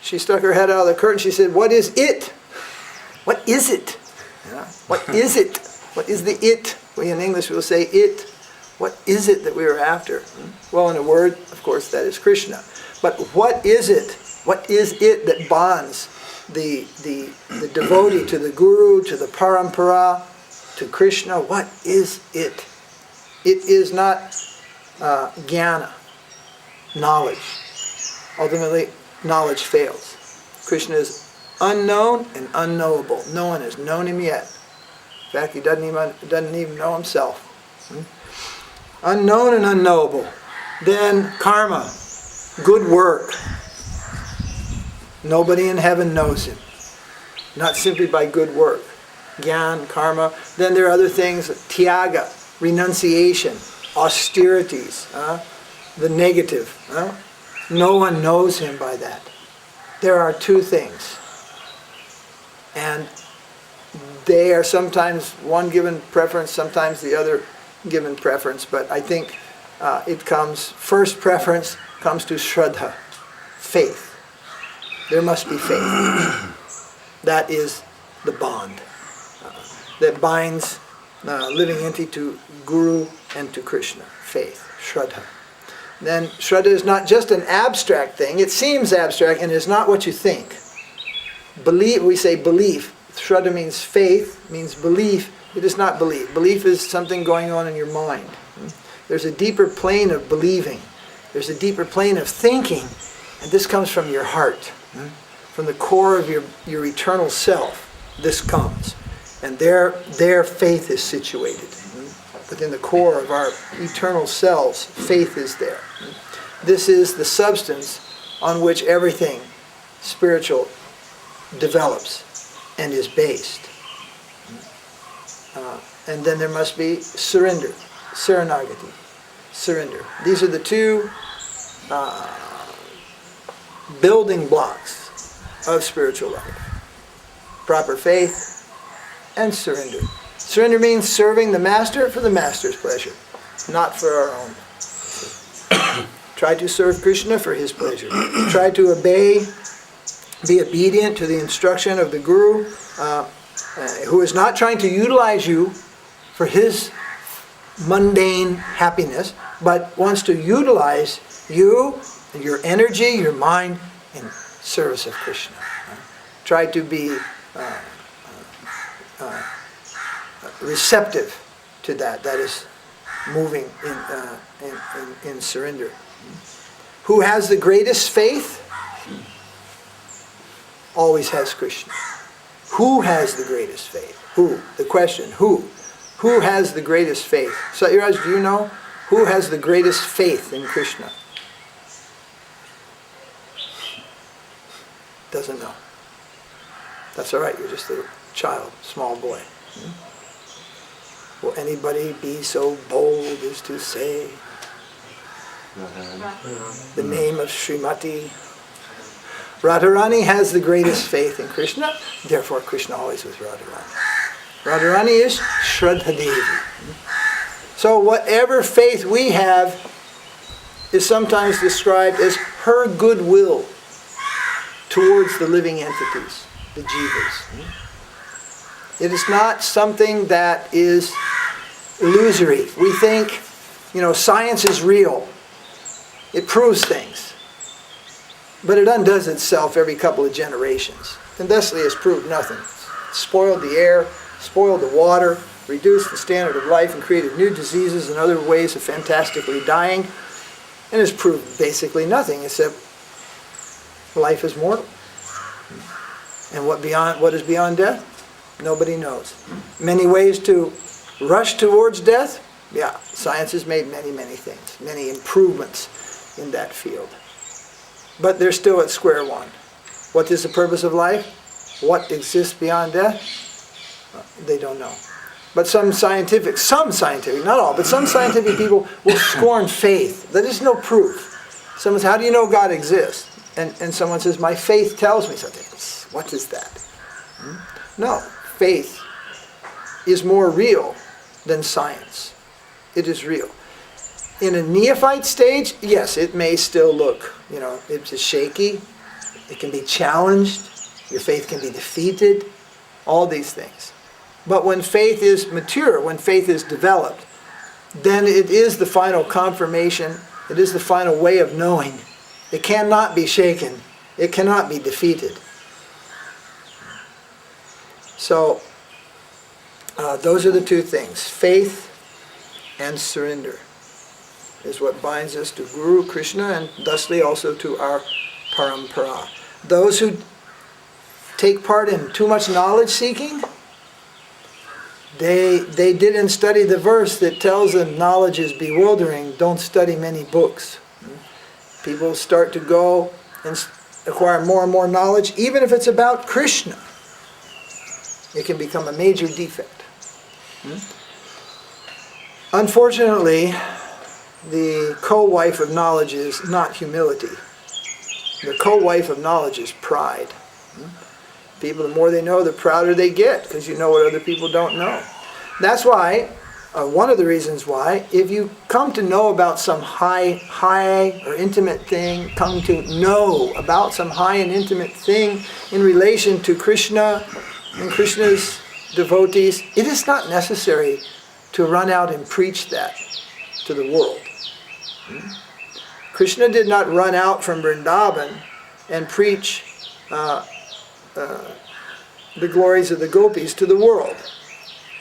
[SPEAKER 1] she stuck her head out of the curtain. She said, "What is it? What is it? What is it? What is the it?" We in English will say it. What is it that we are after? Well, in a word, of course, that is Kṛṣṇa. But what is it? What is it that bonds the devotee to the guru, to the paramparā, to Kṛṣṇa? What is it? It is not jnana, knowledge. Ultimately, knowledge fails. Kṛṣṇa is unknown and unknowable. No one has known him yet. In fact, he doesn't even know himself. Unknown and unknowable. Then karma, good work. Nobody in heaven knows him. Not simply by good work. Gyan, karma. Then there are other things, tyaga, renunciation, austerities, the negative. No one knows him by that. There are two things. And they are sometimes one given preference, sometimes the other given preference. But I think first preference comes to Shraddha, faith. There must be faith. That is the bond that binds living entity to Guru and to Kṛṣṇa. Faith, Shraddha. Then Shraddha is not just an abstract thing. It seems abstract and is not what you think. Belief, we say belief. Shraddha means faith, means belief. It is not belief. Belief is something going on in your mind. There's a deeper plane of believing. There's a deeper plane of thinking. And this comes from your heart. From the core of your eternal self. This comes. And there faith is situated. Within the core of our eternal selves, faith is there. This is the substance on which everything spiritual develops and is based. And then there must be surrender, saranagati, surrender. These are the two building blocks of spiritual life. Proper faith and surrender. Surrender means serving the master for the master's pleasure, not for our own. Try to serve Kṛṣṇa for his pleasure. Try to obey, be obedient to the instruction of the guru, who is not trying to utilize you for his mundane happiness, but wants to utilize you, your energy, your mind, in service of Kṛṣṇa. Try to be receptive to that. That is moving in surrender. Who has the greatest faith? Always has Kṛṣṇa. Who has the greatest faith? Who? The question, who? Who has the greatest faith? Satyaraj, do you know? Who has the greatest faith in Kṛṣṇa? Doesn't know. That's all right, you're just a child, small boy. Will anybody be so bold as to say the name of Srimati? Rādhārāṇi has the greatest faith in Kṛṣṇa, therefore Kṛṣṇa always was Rādhārāṇi. Rādhārāṇi is Shraddha Devi. So whatever faith we have is sometimes described as her goodwill towards the living entities. the jivas. It is not something that is illusory. We think, science is real. It proves things. But it undoes itself every couple of generations. And thusly has proved nothing. Spoiled the air, spoiled the water, reduced the standard of life, and created new diseases and other ways of fantastically dying, and has proved basically nothing except life is mortal. And what is beyond death? Nobody knows. Many ways to rush towards death? Yeah, science has made many, many things, many improvements in that field. But they're still at square one. What is the purpose of life? What exists beyond death? They don't know. But some scientific, not all, but some scientific people will scorn faith. There is no proof. Someone says, how do you know God exists? And someone says, my faith tells me something. What is that? No, faith is more real than science. It is real. In a neophyte stage, yes, it may still look, it's shaky. It can be challenged. Your faith can be defeated. All these things. But when faith is mature, when faith is developed, then it is the final confirmation. It is the final way of knowing. It cannot be shaken. It cannot be defeated. So, those are the two things. Faith and surrender is what binds us to Guru, Kṛṣṇa, and thusly also to our paramparā. Those who take part in too much knowledge seeking, they didn't study the verse that tells them knowledge is bewildering, don't study many books. People start to go and acquire more and more knowledge, even if it's about Kṛṣṇa. It can become a major defect. Unfortunately, the co-wife of knowledge is not humility. The co-wife of knowledge is pride. People, the more they know, the prouder they get, because you know what other people don't know. That's why, one of the reasons why, if you come to know about some high or intimate thing, come to know about some high and intimate thing in relation to Kṛṣṇa and Kṛṣṇa's devotees, it is not necessary to run out and preach that to the world. Kṛṣṇa did not run out from Vrindavan and preach the glories of the gopis to the world.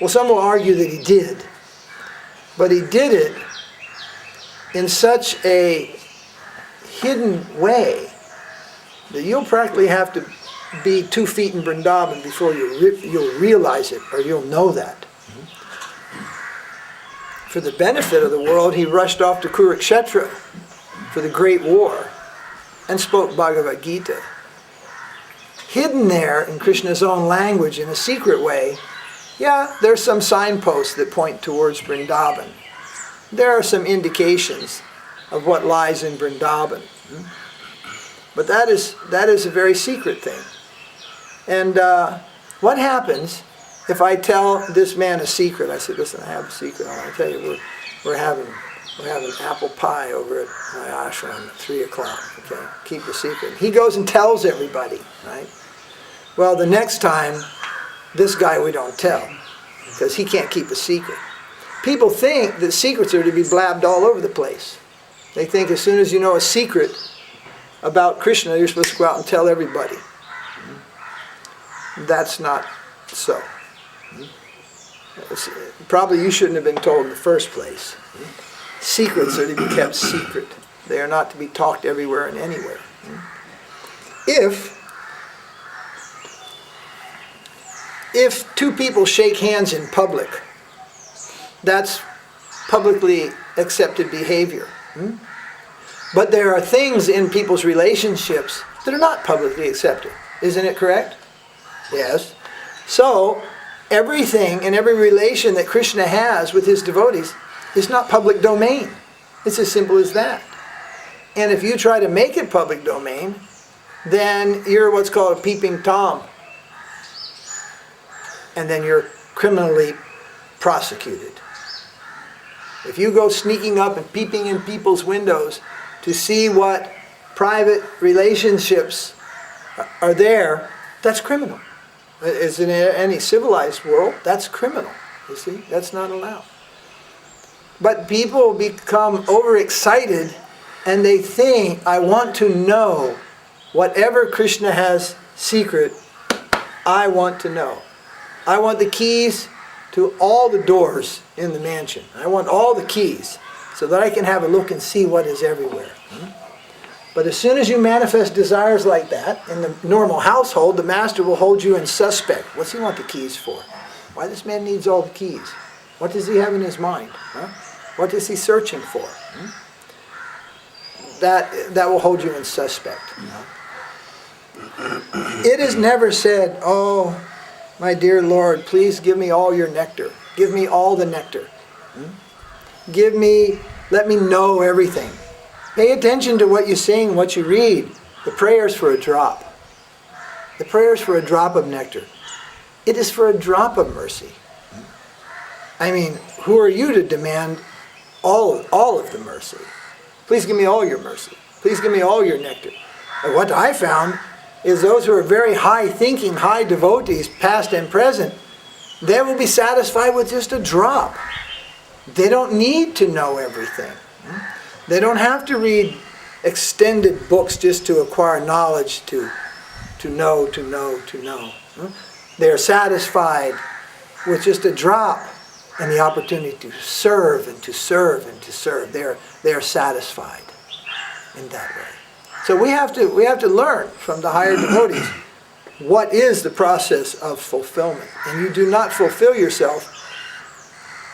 [SPEAKER 1] Well, some will argue that he did. But he did it in such a hidden way that you'll practically have to be 2 feet in Vrindavan before you'll realize it, or you'll know that. For the benefit of the world, he rushed off to Kurukshetra for the Great War and spoke Bhagavad Gita. Hidden there in Krishna's own language in a secret way, yeah, there's some signposts that point towards Vrindavan. There are some indications of what lies in Vrindavan. But that is a very secret thing. And what happens if I tell this man a secret? I said, listen, I have a secret. I want to tell you, we're having apple pie over at my ashram at 3 o'clock. Okay, keep the secret. He goes and tells everybody, right? Well, the next time, this guy we don't tell, because he can't keep a secret. People think that secrets are to be blabbed all over the place. They think as soon as you know a secret about Kṛṣṇa, you're supposed to go out and tell everybody. That's not so. Probably you shouldn't have been told in the first place. Secrets are to be kept secret. They are not to be talked everywhere and anywhere. If 2 people shake hands in public, that's publicly accepted behavior. But there are things in people's relationships that are not publicly accepted. Isn't it correct? Yes. So, everything and every relation that Kṛṣṇa has with his devotees is not public domain. It's as simple as that. And if you try to make it public domain, then you're what's called a peeping Tom. And then you're criminally prosecuted. If you go sneaking up and peeping in people's windows to see what private relationships are there, That's criminal. Is in any civilized world, that's criminal. You see, that's not allowed. But people become overexcited and they think, I want to know whatever Kṛṣṇa has secret, I want to know. I want the keys to all the doors in the mansion. I want all the keys so that I can have a look and see what is everywhere. But as soon as you manifest desires like that, in the normal household, the master will hold you in suspect. What's he want the keys for? Why this man needs all the keys? What does he have in his mind? What is he searching for? That will hold you in suspect. It is never said, oh, my dear Lord, please give me all your nectar. Give me all the nectar. Let me know everything. Pay attention to what you sing, what you read. The prayer's for a drop. The prayer's for a drop of nectar. It is for a drop of mercy. I mean, who are you to demand all of the mercy? Please give me all your mercy. Please give me all your nectar. And what I found is those who are very high-thinking, high devotees, past and present, they will be satisfied with just a drop. They don't need to know everything. They don't have to read extended books just to acquire knowledge, to know. They are satisfied with just a drop and the opportunity to serve and to serve and to serve. They are satisfied in that way. So we have to learn from the higher devotees what is the process of fulfillment. And you do not fulfill yourself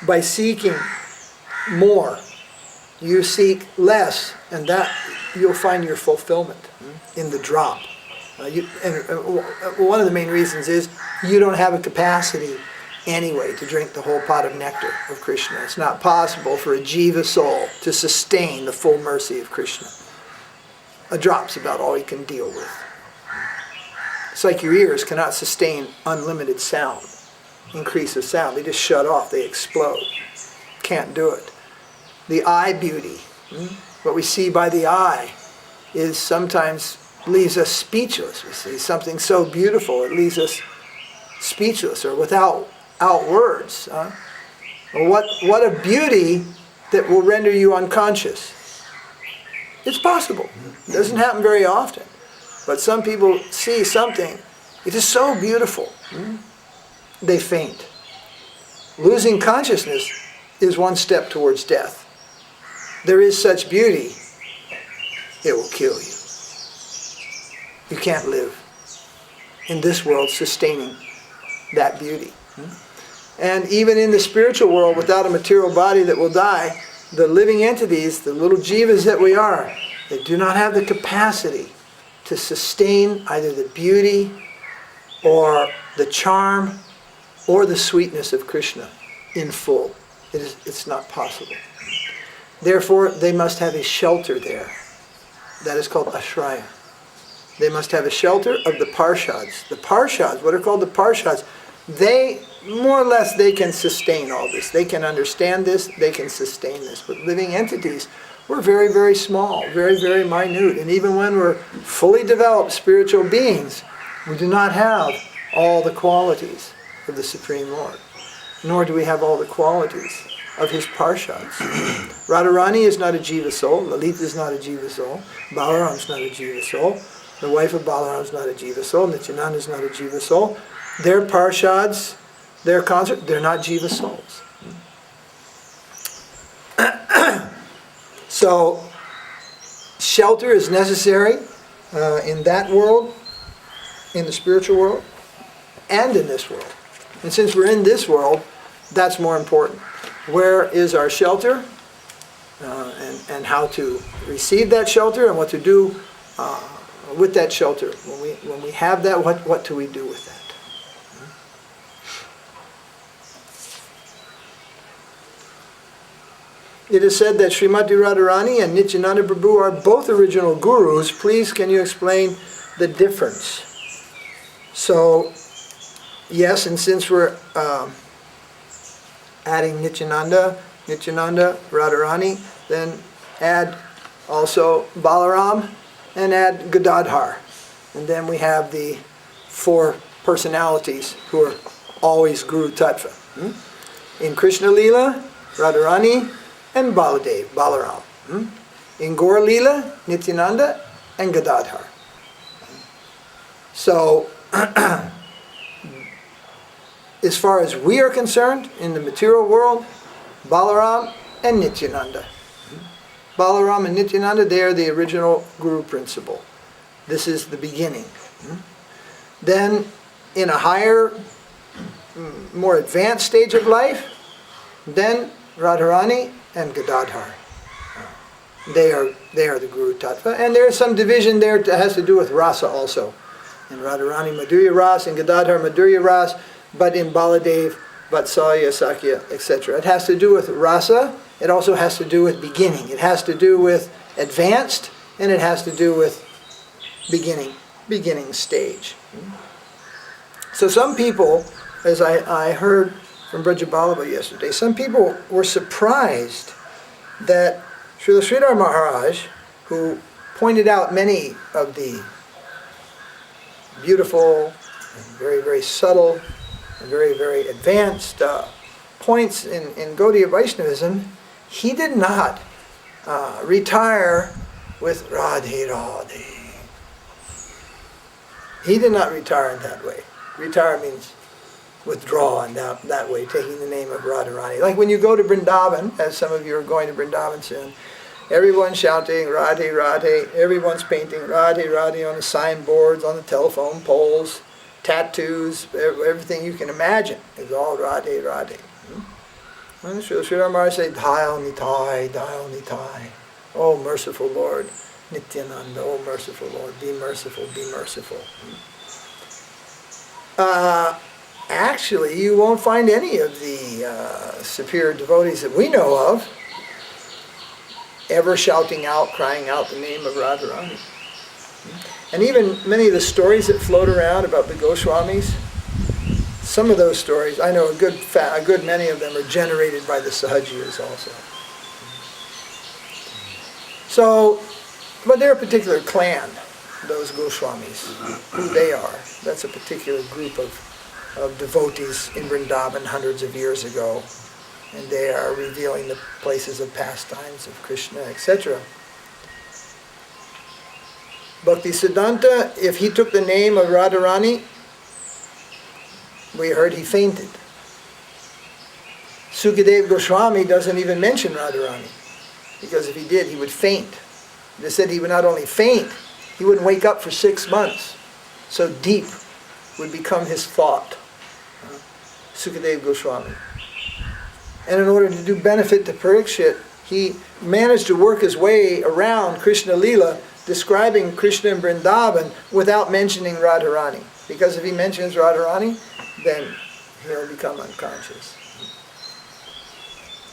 [SPEAKER 1] by seeking more. You seek less, and that you'll find your fulfillment in the drop. One of the main reasons is you don't have a capacity anyway to drink the whole pot of nectar of Kṛṣṇa. It's not possible for a jiva soul to sustain the full mercy of Kṛṣṇa. A drop's about all you can deal with. It's like your ears cannot sustain unlimited sound, increase of sound. They just shut off, they explode. Can't do it. The eye beauty, what we see by the eye, is sometimes leaves us speechless. We see something so beautiful, it leaves us speechless or without words. Well, what a beauty that will render you unconscious. It's possible. It doesn't happen very often. But some people see something, it is so beautiful, they faint. Losing consciousness is one step towards death. There is such beauty, it will kill you. You can't live in this world sustaining that beauty. And even in the spiritual world, without a material body that will die, the living entities, the little jivas that we are, they do not have the capacity to sustain either the beauty or the charm or the sweetness of Kṛṣṇa in full. It's not possible. Therefore, they must have a shelter there. That is called ashraya. They must have a shelter of the parshads. The parshads, what are called the parshads, they, more or less, they can sustain all this. They can understand this, they can sustain this. But living entities, we're very, very small, very, very minute. And even when we're fully developed spiritual beings, we do not have all the qualities of the Supreme Lord. Nor do we have all the qualities of his parshads. Rādhārāṇi is not a jiva soul. Lalita is not a jiva soul. Balaram is not a jiva soul. The wife of Balaram is not a jiva soul. Nityānanda is not a jiva soul. Their parshads, their consort, they're not jiva souls. So, shelter is necessary in that world, in the spiritual world, and in this world. And since we're in this world, that's more important. Where is our shelter, and how to receive that shelter, and what to do with that shelter. When we have that, what do we do with that? It is said that Srimati Rādhārāṇi and Nityānanda Prabhu are both original gurus. Please, can you explain the difference? So, yes, and since we're adding Nityānanda, Rādhārāṇi, then add also Balaram and add Gadadhar. And then we have the four personalities who are always guru-tattva. In Krishna Lila, Rādhārāṇi and Balaram. In Gaura Lila, Nityānanda and Gadadhar. So, as far as we are concerned, in the material world, Balaram and Nityānanda. Balaram and Nityānanda, they are the original guru principle. This is the beginning. Then, in a higher, more advanced stage of life, then Rādhārāṇi and Gadadhar. They are the guru-tattva. And there is some division there that has to do with rasa also. In Rādhārāṇi, Madhurya Ras, in Gadadhar, Madhurya Ras, but in Baladev, Vatsalya, Sakya, etc. It has to do with rasa. It also has to do with beginning. It has to do with advanced, and it has to do with beginning stage. So some people, as I heard from Brajabalabha yesterday, some people were surprised that Srila Sridhar Maharaj, who pointed out many of the beautiful and very, very subtle and very, very advanced points in Gaudiya Vaishnavism, he did not retire with Radhe Radhe. He did not retire in that way. Retire means withdraw in that way, taking the name of Rādhārāṇi. Like when you go to Vrindavan, as some of you are going to Vrindavan soon, everyone's shouting Radhe Radhe, everyone's painting Radhe Radhe on the signboards, on the telephone poles, tattoos, everything you can imagine is all Radhe Radhe. And Srila Maharaj said, Dhyāo Nitāi, Dhyāo Nitāi. Oh merciful Lord, Nityānanda, oh merciful Lord, be merciful, be merciful. Actually, you won't find any of the superior devotees that we know of ever shouting out, crying out the name of Rādhārāṇi. And even many of the stories that float around about the Goswamis, some of those stories, I know a good many of them are generated by the Sahajiyas also. So, but they're a particular clan, those Goswamis, who they are. That's a particular group of devotees in Vrindavan hundreds of years ago, and they are revealing the places of pastimes of Kṛṣṇa, etc. Bhaktisiddhanta, if he took the name of Rādhārāṇi, we heard he fainted. Sukadeva Goswami doesn't even mention Rādhārāṇi, because if he did, he would faint. They said he would not only faint, he wouldn't wake up for 6 months. So deep would become his thought. Sukadeva Goswami. And in order to do benefit to Parikshit, he managed to work his way around Krishna Lila, describing Krishna in Vrindavan without mentioning Rādhārāṇi. Because if he mentions Rādhārāṇi, then he'll become unconscious.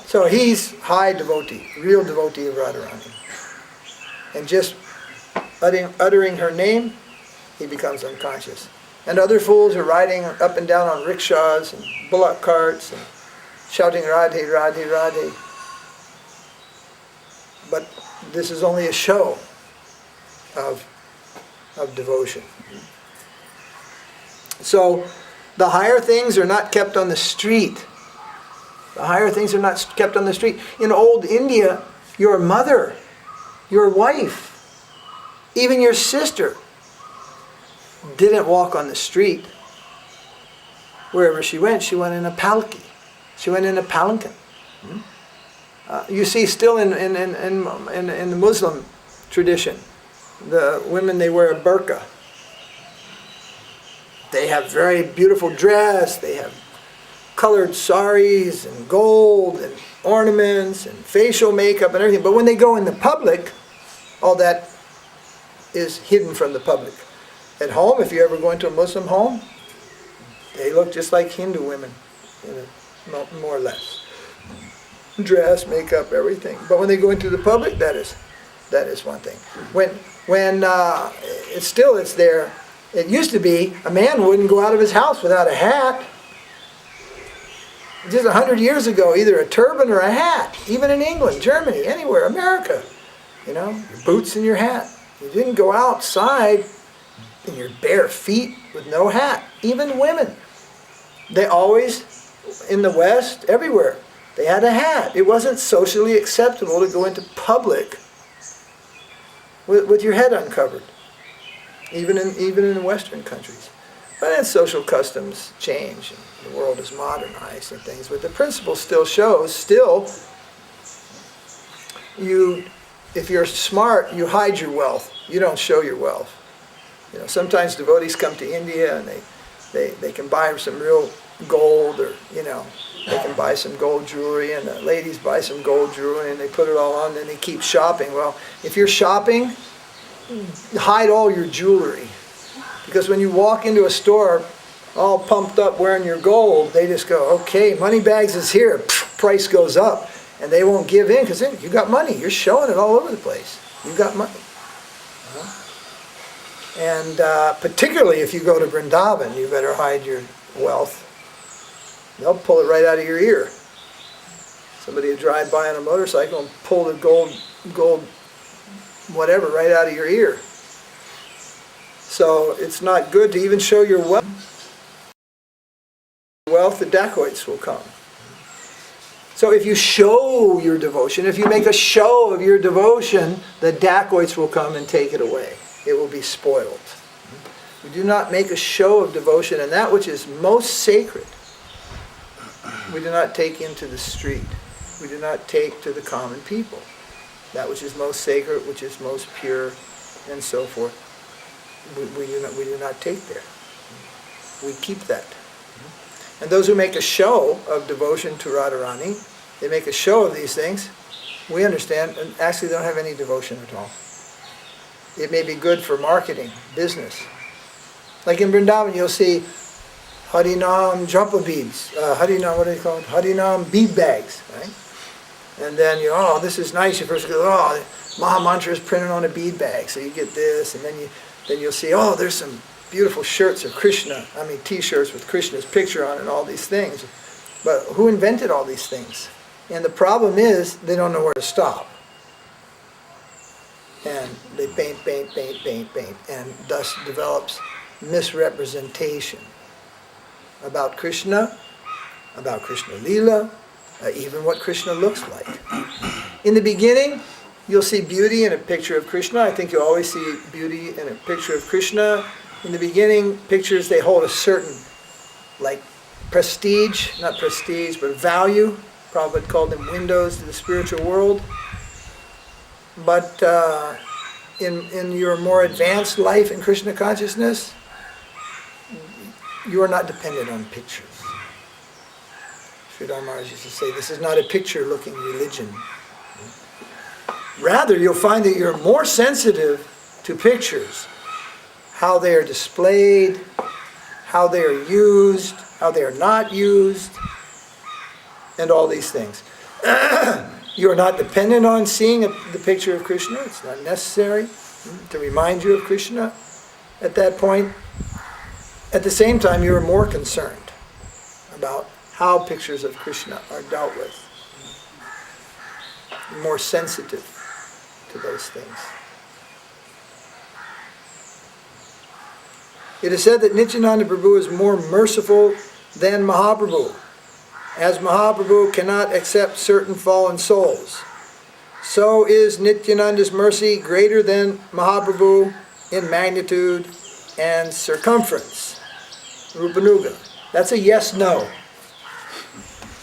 [SPEAKER 1] So he's high devotee, real devotee of Rādhārāṇi. And just uttering her name, he becomes unconscious. And other fools are riding up and down on rickshaws and bullock carts and shouting Radhe, Radhe, Radhe. But this is only a show of devotion. So the higher things are not kept on the street. The higher things are not kept on the street. In old India, your mother, your wife, even your sister didn't walk on the street. Wherever she went in a palki. She went in a palanquin. You see still in the Muslim tradition, the women, they wear a burqa. They have very beautiful dress, they have colored saris and gold and ornaments and facial makeup and everything. But when they go in the public, all that is hidden from the public. At home, if you ever go into a Muslim home, they look just like Hindu women, more or less. Dress, makeup, everything. But when they go into the public, that is one thing. When it's there. It used to be a man wouldn't go out of his house without a hat. Just 100 years ago, either a turban or a hat. Even in England, Germany, anywhere, America. Your boots and your hat. You didn't go outside in your bare feet with no hat. Even women. They always, in the West, everywhere, they had a hat. It wasn't socially acceptable to go into public with your head uncovered, even in Western countries. But then social customs change, and the world is modernized and things. But the principle still shows, if you're smart, you hide your wealth. You don't show your wealth. You know, sometimes devotees come to India and they can buy some real gold, or they can buy some gold jewelry, and the ladies buy some gold jewelry and they put it all on and they keep shopping. Well, if you're shopping, hide all your jewelry. Because when you walk into a store all pumped up wearing your gold, they just go, okay, money bags is here, price goes up. And they won't give in because you got money. You're showing it all over the place. You got money. And particularly if you go to Vrindavan, you better hide your wealth. They'll pull it right out of your ear. Somebody will drive by on a motorcycle and pull the gold whatever right out of your ear. So it's not good to even show your wealth. The dacoits will come. So if you show your devotion, if you make a show of your devotion, the dacoits will come and take it away. It will be spoiled. We do not make a show of devotion, and that which is most sacred, we do not take into the street. We do not take to the common people. That which is most sacred, which is most pure, and so forth, we do not take there. We keep that. And those who make a show of devotion to Rādhārāṇi, they make a show of these things, we understand, and actually they don't have any devotion at all. It may be good for marketing, business. Like in Vrindavan, you'll see Harinam japa beads, Harinam, what are they called? Harinam bead bags, right? And then this is nice. You first go, Maha Mantra is printed on a bead bag, so you get this, and then you'll see, there's some beautiful shirts of Kṛṣṇa, t-shirts with Krishna's picture on it and all these things. But who invented all these things? And the problem is, they don't know where to stop. And they paint, and thus develops misrepresentation about Kṛṣṇa, about Krishna Lila, even what Krishna looks like. In the beginning, you'll see beauty in a picture of Krishna. I think you always see beauty in a picture of Krishna. In the beginning, pictures, they hold a certain, prestige, not prestige, but value. Prabhupada called them windows to the spiritual world. But in your more advanced life in Krishna consciousness, you are not dependent on pictures. Sridhar Maharaj used to say, this is not a picture-looking religion. Rather, you'll find that you're more sensitive to pictures, how they are displayed, how they are used, how they are not used, and all these things. You are not dependent on seeing the picture of Krishna. It's not necessary to remind you of Krishna at that point. At the same time, you are more concerned about how pictures of Krishna are dealt with. You're more sensitive to those things. It is said that Nityānanda Prabhu is more merciful than Mahāprabhu, as Mahāprabhu cannot accept certain fallen souls. So is Nityananda's mercy greater than Mahāprabhu in magnitude and circumference. Rupanuga. That's a yes-no.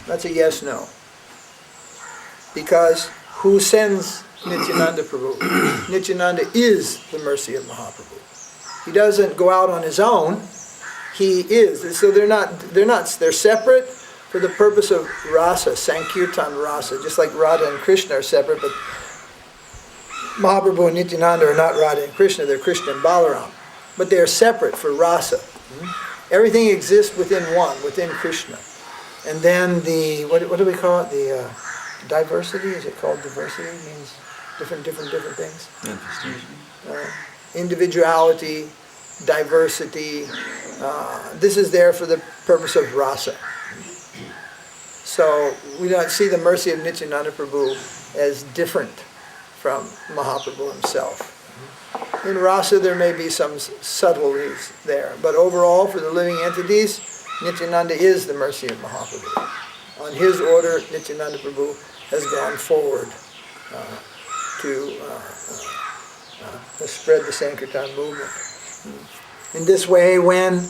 [SPEAKER 1] That's a yes-no. Because who sends Nityānanda Prabhu? Nityānanda is the mercy of Mahāprabhu. He doesn't go out on his own. He is. So they're separate for the purpose of rasa, sankirtan rasa, just like Radha and Krishna are separate, but Mahāprabhu and Nityananda are not Radha and Krishna, they're Krishna and Balaram. But they are separate for rasa. Everything exists within one, within Krishna. And then what do we call it? The diversity, is it called diversity? It means different things. Individuality, diversity. This is there for the purpose of rasa. So we don't see the mercy of Nityānanda Prabhu as different from Mahāprabhu himself. In rasa there may be some subtleties there, but overall for the living entities, Nityānanda is the mercy of Mahāprabhu. On his order, Nityānanda Prabhu has gone forward to spread the Sankirtan movement. In this way, when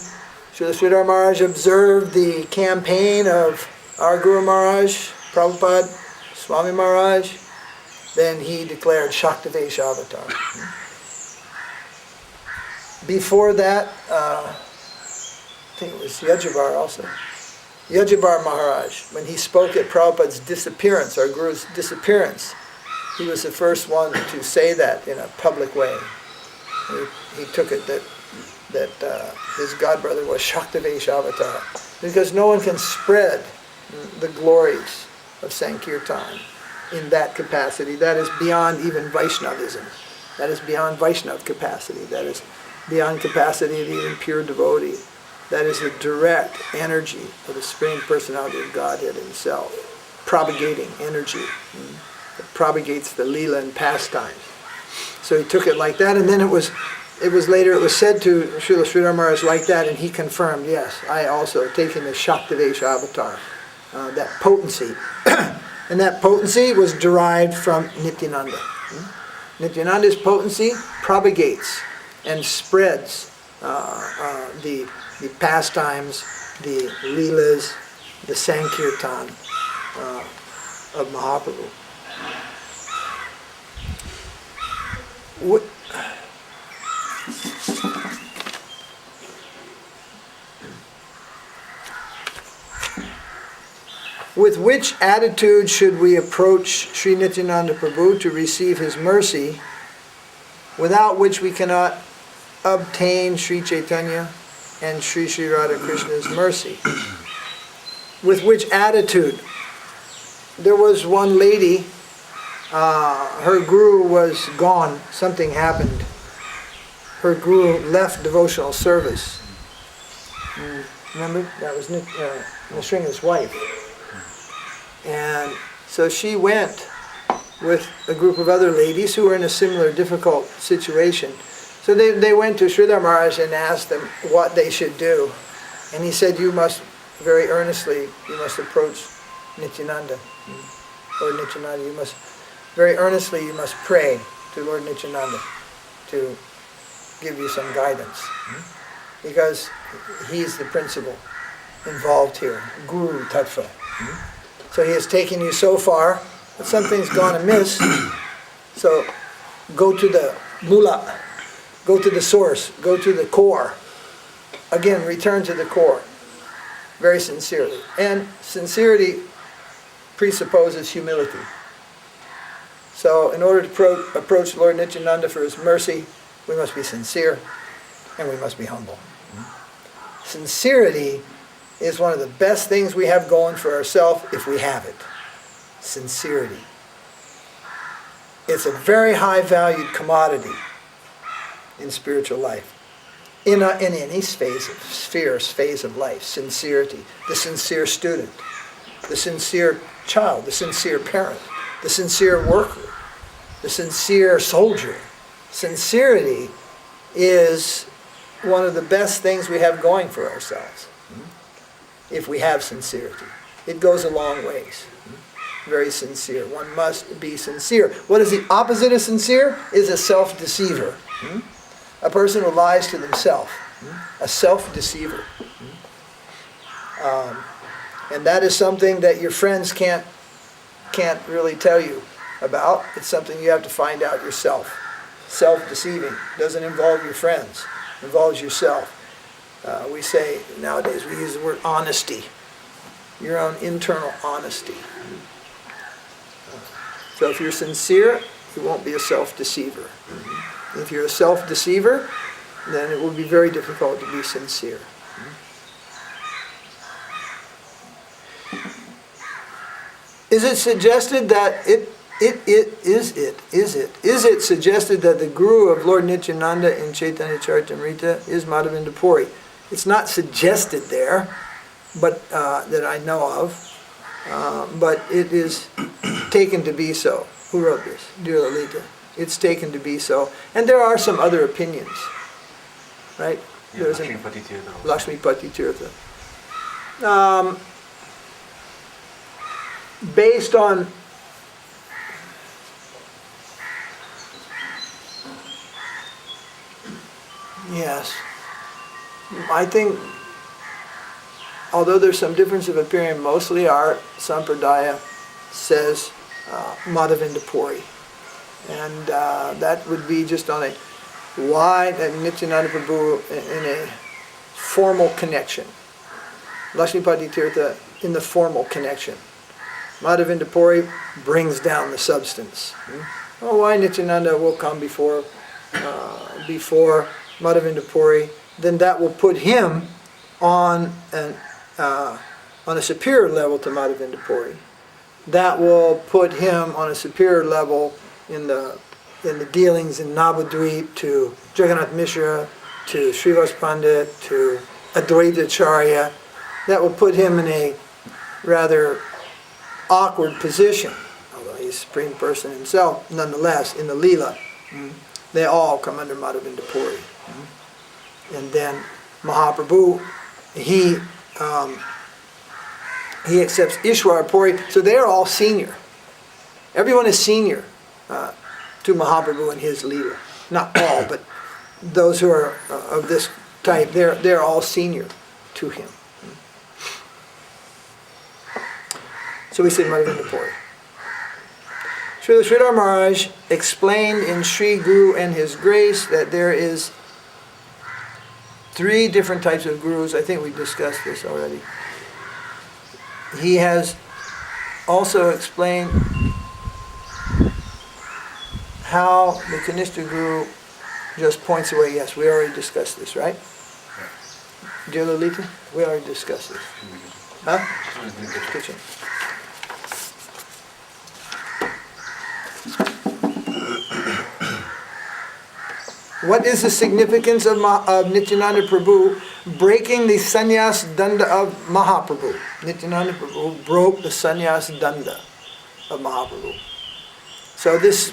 [SPEAKER 1] Srila Sridhar Maharaj observed the campaign of our Guru Maharaj, Prabhupada, Swami Maharaj, then he declared Shakti Vaishnava. Before that, I think it was Yajavar also. Yajavar Maharaj, when he spoke at Prabhupada's disappearance, our Guru's disappearance, he was the first one to say that in a public way. He took it that his godbrother was Shakti Vaishnava, because no one can spread the glories of Sankirtan in that capacity. That is beyond even Vaishnavism. That is beyond Vaishnav capacity. That is beyond capacity of even pure devotee. That is the direct energy of the Supreme Personality of Godhead Himself, propagating energy. It propagates the lila and pastime. So he took it like that, and then it was said to Srila Sridhar Maharaj like that, and he confirmed, yes, I also taken the Shaktivesh avatar, that potency. And that potency was derived from Nityānanda. Nityananda's potency propagates and spreads the pastimes, the leelas, the Sankirtan of Mahāprabhu. With which attitude should we approach Sri Nityānanda Prabhu to receive his mercy, without which we cannot obtain Sri Chaitanya and Sri Sri Radha Krishna's mercy? With which attitude? There was one lady, her guru was gone, something happened. Her guru left devotional service. Remember? That was Narasingha's wife. And so she went with a group of other ladies who were in a similar difficult situation. So they went to Sridhar Maharaj and asked them what they should do. And he said, you must very earnestly, you must approach Nityānanda. Lord Nityānanda, you must, very earnestly, you must pray to Lord Nityānanda to give you some guidance. Because he's the principal involved here, guru-tattva. So he has taken you so far, but something's gone amiss. So go to the mula, go to the source, go to the core. Again, return to the core, very sincerely. And sincerity presupposes humility. So in order to approach Lord Nityānanda for his mercy, we must be sincere and we must be humble. Sincerity is one of the best things we have going for ourselves if we have it. Sincerity. It's a very high valued commodity in spiritual life. In any phase of life. Sincerity. The sincere student. The sincere child. The sincere parent. The sincere worker. The sincere soldier. Sincerity is one of the best things we have going for ourselves. If we have sincerity. It goes a long ways. Very sincere. One must be sincere. What is the opposite of sincere? Is a self-deceiver. A person who lies to themselves. A self-deceiver. And that is something that your friends can't really tell you about. It's something you have to find out yourself. Self-deceiving doesn't involve your friends. It involves yourself. We say, nowadays we use the word honesty. Your own internal honesty. So if you're sincere, you won't be a self-deceiver. If you're a self-deceiver, then it will be very difficult to be sincere. Is it suggested that is it suggested that the guru of Lord Nityānanda in Chaitanya Charitamrita is Madhavinda Puri? It's not suggested there, but that I know of, but it is taken to be so. Who wrote this? Dear Lalita. It's taken to be so. And there are some other opinions, right?
[SPEAKER 2] Yeah,
[SPEAKER 1] There's
[SPEAKER 2] Lakshmipati Tirtha also.
[SPEAKER 1] Lakshmipati Tirtha. Based on yes, I think although there's some difference of opinion, mostly our sampradaya says Madhavinda Puri. And that would be just on a wide, Nityānanda Prabhu in a formal connection. Lakshmipati Tirtha in the formal connection. Madhavinda Puri brings down the substance. Oh, why Nityānanda will come before Madhavinda Puri, then that will put him on a superior level to Madhavinda Puri. That will put him on a superior level in the dealings in Navadvip to Jagannath Mishra, to Srivas Pandit, to Advaita Acharya. That will put him in a rather awkward position, although he's Supreme Person himself, nonetheless, in the Leela. They all come under Madhavinda Puri. And then Mahāprabhu, he accepts Ishwara Puri, so they're all senior. Everyone is senior to Mahāprabhu and his Leela. Not all, but those who are of this type, they're all senior to him. So we say Madhavinda Puri. Srila Sridhar Maharaj explained in Śrī Guru and His Grace that there is 3 different types of gurus. I think we discussed this already. He has also explained how the kaniṣṭha guru just points away. Yes, we already discussed this, right? Dear Lalita, we already discussed this. Huh? Kitchen. What is the significance of Nityānanda Prabhu breaking the sannyāsa-daṇḍa of Mahāprabhu? Nityānanda Prabhu broke the sannyāsa-daṇḍa of Mahāprabhu. So this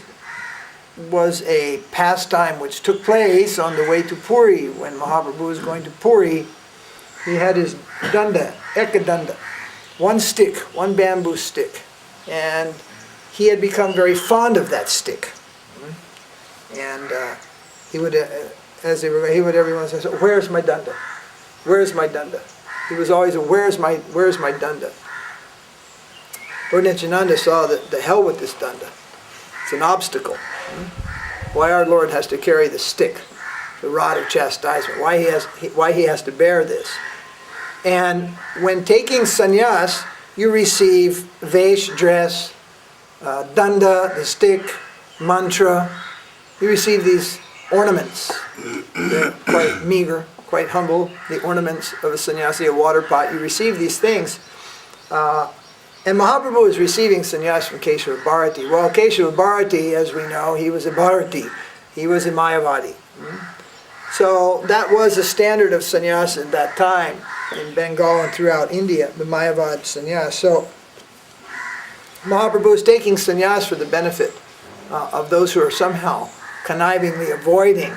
[SPEAKER 1] was a pastime which took place on the way to Puri. When Mahāprabhu was going to Puri, he had his danda, ekadanda, one stick, one bamboo stick. And he had become very fond of that stick. And he would, everyone say, "Where's my danda? Where's my danda?" He was always, "Where's my danda?" Lord Nityānanda saw that the hell with this danda. It's an obstacle. Why our Lord has to carry the stick, the rod of chastisement? Why he has to bear this? And when taking sannyas, you receive vesh, dress, danda, the stick, mantra. You receive these ornaments. They're quite meager, quite humble. The ornaments of a sannyasi, a water pot. You receive these things. And Mahāprabhu is receiving sannyas from Keshava Bharati. Well, Keshava Bharati, as we know, he was a Bharati. He was a Mayavadi. So that was a standard of sannyas at that time in Bengal and throughout India, the Mayavad sannyas. So Mahāprabhu is taking sannyas for the benefit of those who are somehow connivingly avoiding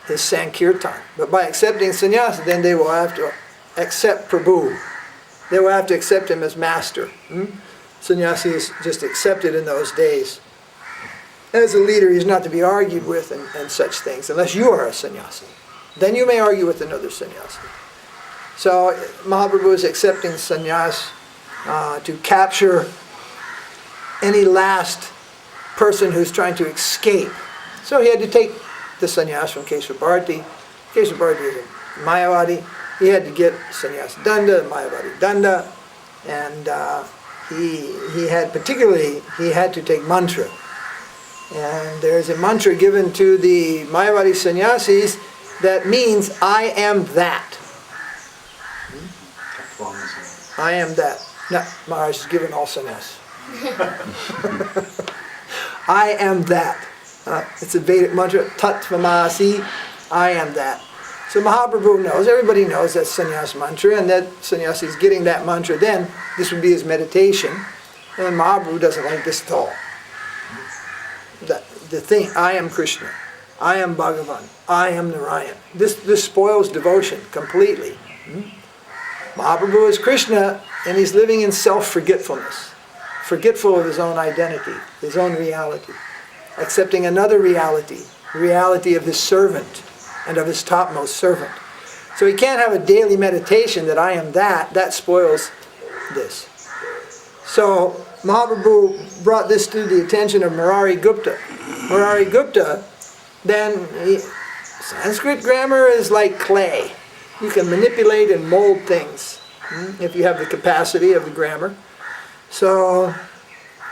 [SPEAKER 1] his Sankirtan. But by accepting sannyas, then they will have to accept Prabhu. They will have to accept him as master. Sannyasi is just accepted in those days. As a leader, he's not to be argued with and such things, unless you are a sannyasi. Then you may argue with another sannyasi. So Mahāprabhu is accepting sannyas to capture any last person who's trying to escape. So he had to take the sannyas from Keshava Bharati. Keshava Bharati is a Mayavadi. He had to get sannyasa-daṇḍa, Mayavadi danda, and he had to take mantra. And there's a mantra given to the Mayavadi sannyasis that means, "I am that." I am that. No, Maharaj is given all sannyas. I am that. It's a Vedic mantra, Tatvamasi, I am that. So Mahāprabhu knows, everybody knows that sannyas mantra, and that sannyasi is getting that mantra, then this would be his meditation. And Mahāprabhu doesn't like this at all. the thing, I am Kṛṣṇa, I am Bhagavan, I am Narayan. This spoils devotion completely. Mahaprabhu is Kṛṣṇa, and he's living in self-forgetfulness, forgetful of his own identity, his own reality, accepting another reality, the reality of his servant and of his topmost servant. So he can't have a daily meditation that I am that spoils this. So Mahaprabhu brought this to the attention of Murari Gupta. Murari Gupta, Sanskrit grammar is like clay. You can manipulate and mold things if you have the capacity of the grammar. So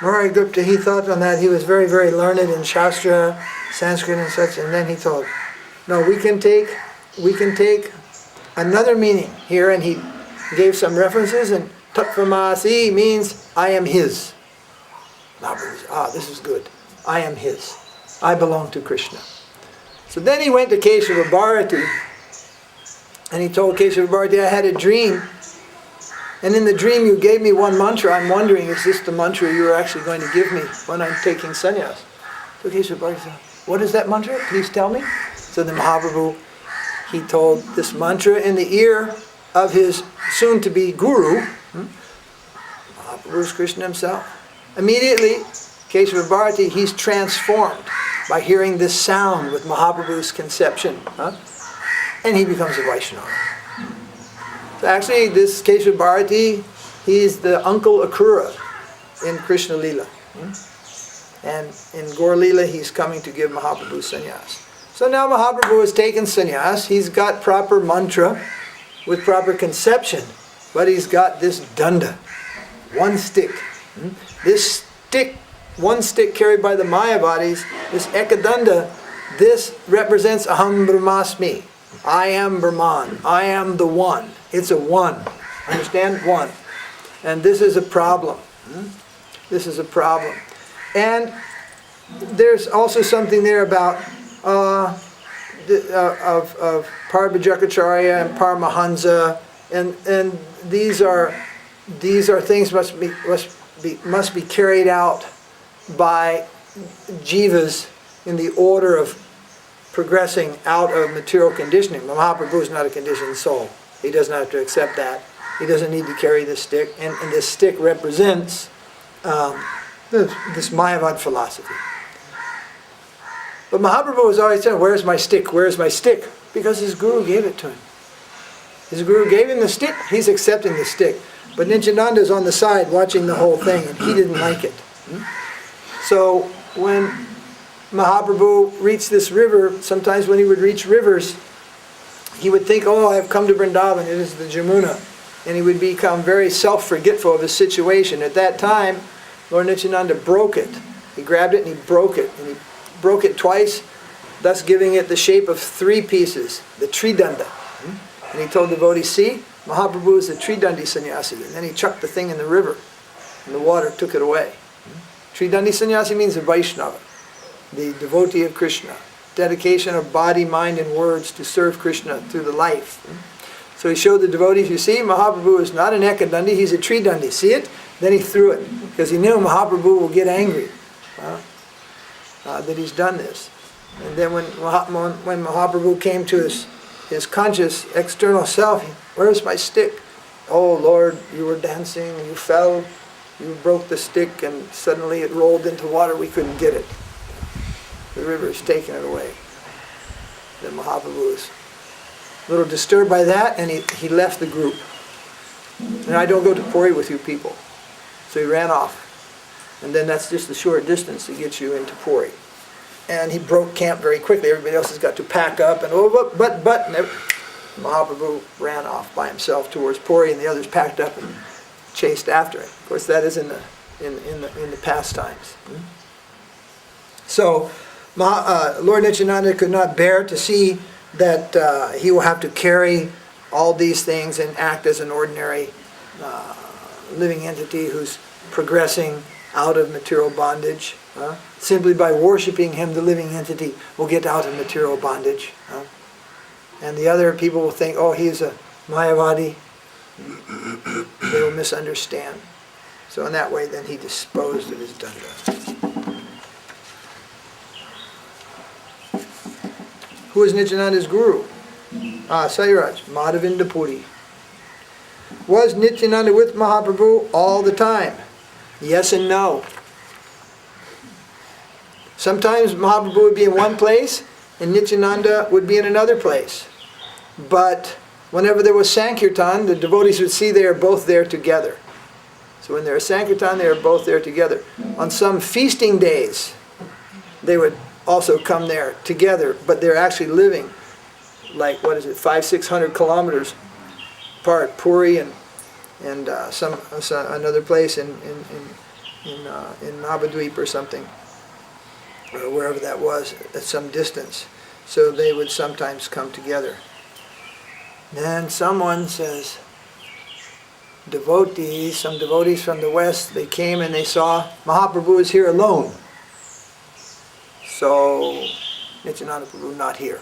[SPEAKER 1] Murari Gupta, he thought on that. He was very, very learned in Shastra, Sanskrit and such, and then he thought, no, we can take another meaning here, and he gave some references, and tattvamasi means I am his. This is good. I am his. I belong to Kṛṣṇa. So then he went to Keshava Bharati, and he told Keshava Bharati, I had a dream, and in the dream you gave me one mantra. I'm wondering, is this the mantra you are actually going to give me when I'm taking sannyas? So Keshava Bharati said, what is that mantra? Please tell me. So the Mahaprabhu, he told this mantra in the ear of his soon-to-be guru. Mahaprabhu is Kṛṣṇa himself. Immediately, Keshava Bharati, he's transformed by hearing this sound with Mahaprabhu's conception. And he becomes a Vaishnava. So actually, this Keshava Bharati, he's the uncle Akrura in Krishna Lila. And in Gaur Lila, he's coming to give Mahaprabhu sannyas. So now Mahaprabhu has taken sannyas. He's got proper mantra with proper conception, but he's got this danda, one stick. This stick, one stick carried by the Mayavadis, this ekadanda, this represents Aham Brahmasmi. I am Brahman. I am the one. It's a one. Understand? One. And this is a problem. This is a problem. And there's also something there about of Parabhajakacharya and Paramahansa, and these are things must be carried out by jivas in the order of progressing out of material conditioning. Mahaprabhu is not a conditioned soul. He doesn't have to accept that. He doesn't need to carry this stick, and this stick represents this Mayavad philosophy. But Mahaprabhu was always saying, where's my stick? Where's my stick? Because his guru gave it to him. His guru gave him the stick, he's accepting the stick. But Nityānanda is on the side watching the whole thing, and he didn't like it. So when Mahaprabhu reached this river, sometimes when he would reach rivers, he would think, oh, I have come to Vrindavan, it is the Jamuna. And he would become very self-forgetful of his situation. At that time, Lord Nityānanda broke it. He grabbed it and he broke it. And he broke it twice, thus giving it the shape of three pieces, the Tridanda. And he told devotees, see, Mahaprabhu is a Tridandi sannyasi. And then he chucked the thing in the river, and the water took it away. Tridandi sannyasi means a Vaishnava, the devotee of Kṛṣṇa. Dedication of body, mind, and words to serve Kṛṣṇa through the life. So he showed the devotees, you see, Mahaprabhu is not an Ekadandi, he's a Tridandi. See it? Then he threw it, because he knew Mahaprabhu will get angry that he's done this. And then when Mahaprabhu came to his conscious external self, where's my stick? Oh Lord, you were dancing, you fell, you broke the stick, and suddenly it rolled into water, we couldn't get it. The river's taken it away. Then Mahaprabhu was a little disturbed by that, and he left the group. And I don't go to Puri with you people. So he ran off. And then that's just a short distance to get you into Puri. And he broke camp very quickly. Everybody else has got to pack up, and Mahaprabhu ran off by himself towards Puri, and the others packed up and chased after him. Of course, that is in the pastimes. So Lord Nityānanda could not bear to see that he will have to carry all these things and act as an ordinary living entity who's progressing out of material bondage. Simply by worshipping him, the living entity will get out of material bondage. And the other people will think, oh, he's a Mayavadi. They will misunderstand. So in that way, then he disposed of his danda. Who was Nityananda's guru? Sairaj, Madhavinda Puri. Was Nityananda with Mahaprabhu all the time? Yes and no. Sometimes Mahaprabhu would be in one place and Nityananda would be in another place. But whenever there was Sankirtan, the devotees would see they are both there together. So when there is Sankirtan, they are both there together. On some feasting days, they would also come there together, but they're actually living like, 500-600 kilometers apart. Puri and another place in Navadvip or something, or wherever that was, at some distance. So they would sometimes come together. Then someone says, some devotees from the West, they came and they saw Mahaprabhu is here alone. So Nityananda Prabhu not here.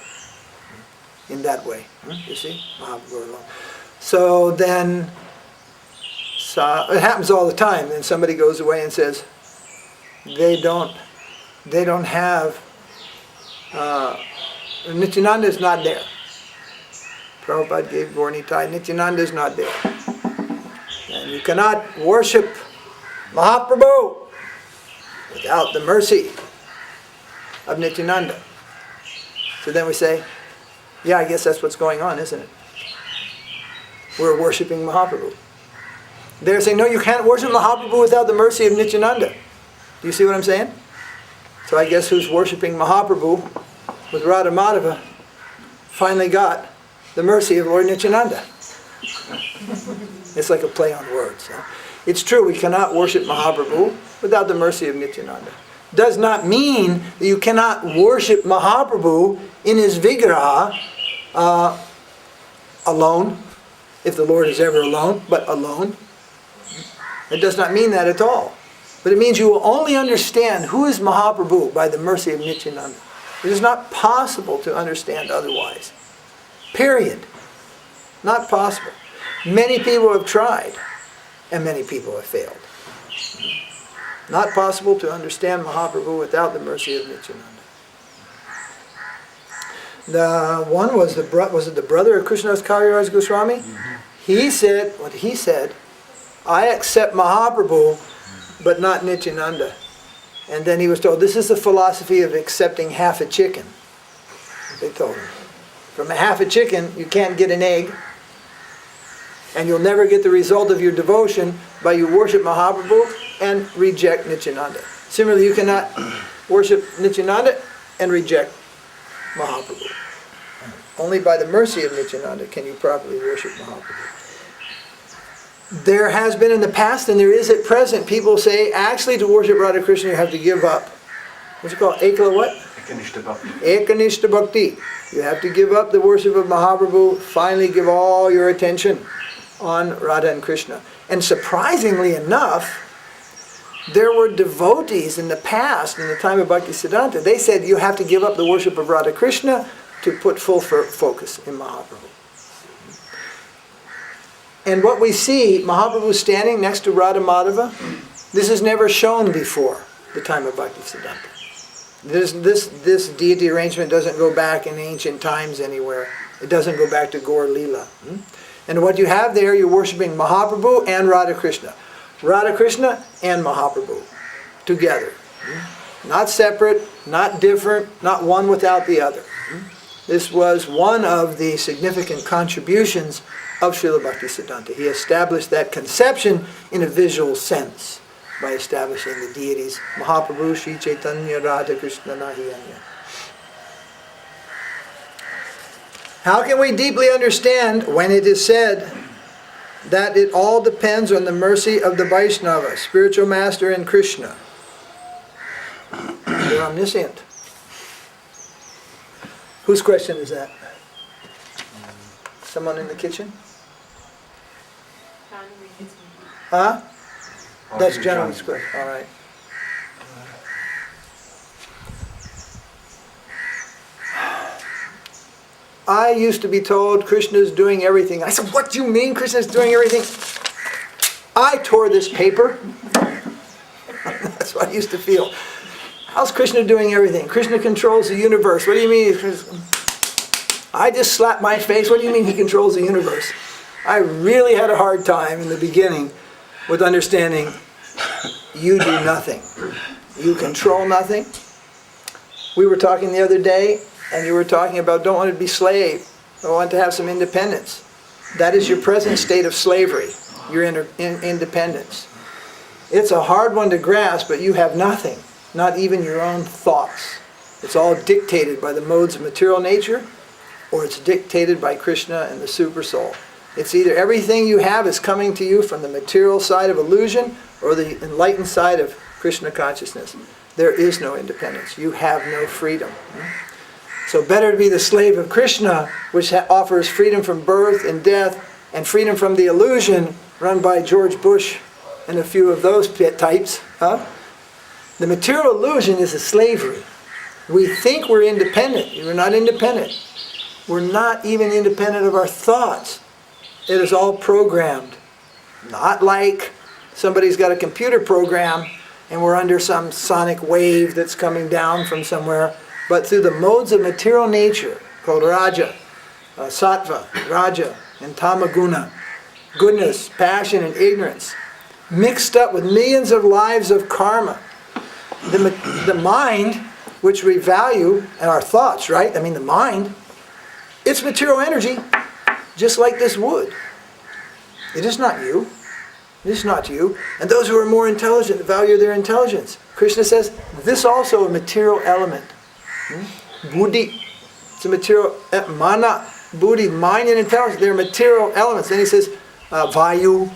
[SPEAKER 1] In that way, you see, Mahaprabhu alone. So then, it happens all the time. Then somebody goes away and says, they don't have, Nityananda is not there. Prabhupada gave Gaurnitai, Nityananda is not there. And you cannot worship Mahaprabhu without the mercy of Nityananda. So then we say, yeah, I guess that's what's going on, isn't it? We're worshipping Mahaprabhu. They're saying, no, you can't worship Mahaprabhu without the mercy of Nityananda. Do you see what I'm saying? So I guess who's worshipping Mahaprabhu with Radha Madhava finally got the mercy of Lord Nityananda. It's like a play on words. Huh? It's true, we cannot worship Mahaprabhu without the mercy of Nityananda. Does not mean that you cannot worship Mahaprabhu in his vigraha alone, if the Lord is ever alone, but alone. It does not mean that at all. But it means you will only understand who is Mahaprabhu by the mercy of Nityananda. It is not possible to understand otherwise. Period. Not possible. Many people have tried, and many people have failed. Not possible to understand Mahaprabhu without the mercy of Nityananda. The one was it the brother of Krishnadas Kaviraj Goswami? Mm-hmm. He said, I accept Mahaprabhu, but not Nityananda. And then he was told, this is the philosophy of accepting half a chicken. They told him. From a half a chicken, you can't get an egg. And you'll never get the result of your devotion by you worship Mahaprabhu and reject Nityananda. Similarly, you cannot worship Nityananda and reject Mahaprabhu. Only by the mercy of Nityananda can you properly worship Mahaprabhu. There has been in the past, and there is at present, people say, actually to worship Radha Krishna you have to give up. What's it called? Ekala what?
[SPEAKER 2] Kaniṣṭha Bhakti.
[SPEAKER 1] Kṛṣṇa Bhakti. You have to give up the worship of Mahaprabhu, finally give all your attention on Radha and Krishna. And surprisingly enough, there were devotees in the past, in the time of Bhaktisiddhanta, they said you have to give up the worship of Radha Krishna to put full focus in Mahaprabhu. And what we see, Mahaprabhu standing next to Radha Madhava, this is never shown before the time of Bhaktisiddhanta. This deity arrangement doesn't go back in ancient times anywhere. It doesn't go back to Gaur Leela. And what you have there, you're worshipping Mahaprabhu and Radha Krishna. Radha Krishna and Mahaprabhu together. Not separate, not different, not one without the other. This was one of the significant contributions of Srila Bhaktisiddhanta. He established that conception in a visual sense by establishing the deities Mahaprabhu, Sri Chaitanya, Radha Krishna, Nahiyanya. How can we deeply understand when it is said that it all depends on the mercy of the Vaishnava, spiritual master and Krishna? They're omniscient. Whose question is that? Someone in the kitchen? Huh? That's John's question. All right. I used to be told Krishna's doing everything. I said, what do you mean Krishna's doing everything? I tore this paper. That's what I used to feel. How's Krishna doing everything? Krishna controls the universe. What do you mean? I just slapped my face. What do you mean he controls the universe? I really had a hard time in the beginning with understanding you do nothing. You control nothing. We were talking the other day, and you were talking about don't want to be slave. I want to have some independence. That is your present state of slavery, your independence. It's a hard one to grasp, but you have nothing, not even your own thoughts. It's all dictated by the modes of material nature, or it's dictated by Kṛṣṇa and the Supersoul. It's either everything you have is coming to you from the material side of illusion, or the enlightened side of Kṛṣṇa consciousness. There is no independence. You have no freedom. So better to be the slave of Kṛṣṇa, which offers freedom from birth and death, and freedom from the illusion run by George Bush and a few of those types. The material illusion is a slavery. We think we're independent. We're not independent. We're not even independent of our thoughts. It is all programmed. Not like somebody's got a computer program and we're under some sonic wave that's coming down from somewhere, but through the modes of material nature, called Raja, Sattva, Raja, and Tamaguna, goodness, passion, and ignorance, mixed up with millions of lives of karma. The mind, which we value, and our thoughts, right? I mean the mind, it's material energy, just like this wood. It is not you. It is not you. And those who are more intelligent value their intelligence. Kṛṣṇa says, this also a material element. Buddhi, it's a material, mana, buddhi, mind and intelligence, they're material elements. Then he says, vayu,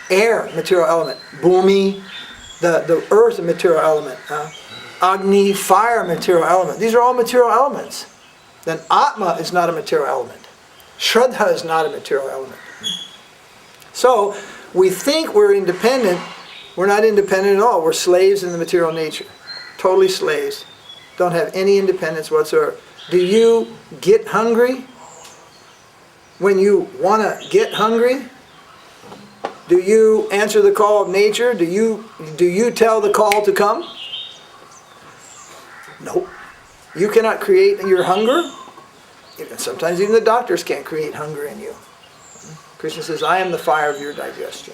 [SPEAKER 1] air, material element. Bhumi, the earth, a material element. Agni, fire, material element. These are all material elements. Then Atma is not a material element. Shraddha is not a material element. So, we think we're independent. We're not independent at all. We're slaves in the material nature. Totally slaves. Don't have any independence whatsoever. Do you get hungry when you want to get hungry? Do you answer the call of nature? Do you tell the call to come? Nope. You cannot create your hunger. Sometimes even the doctors can't create hunger in you. Kṛṣṇa says, I am the fire of your digestion.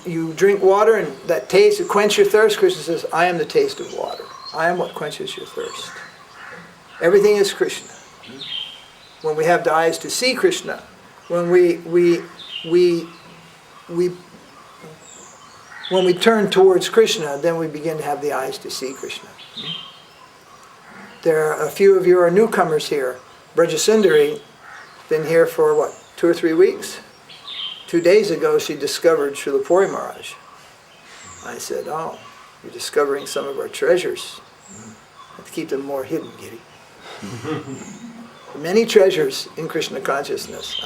[SPEAKER 1] You drink water and that taste, to quench your thirst. Kṛṣṇa says, I am the taste of water. I am what quenches your thirst. Everything is Kṛṣṇa. When we have the eyes to see Kṛṣṇa, when we turn towards Kṛṣṇa, then we begin to have the eyes to see Kṛṣṇa. There are a few of you are newcomers here. Brajasundari, been here for what, 2 or 3 weeks? 2 days ago she discovered Srila Puri Maharaj. I said, oh, you're discovering some of our treasures. I have to keep them more hidden, Giri. Many treasures in Kṛṣṇa consciousness.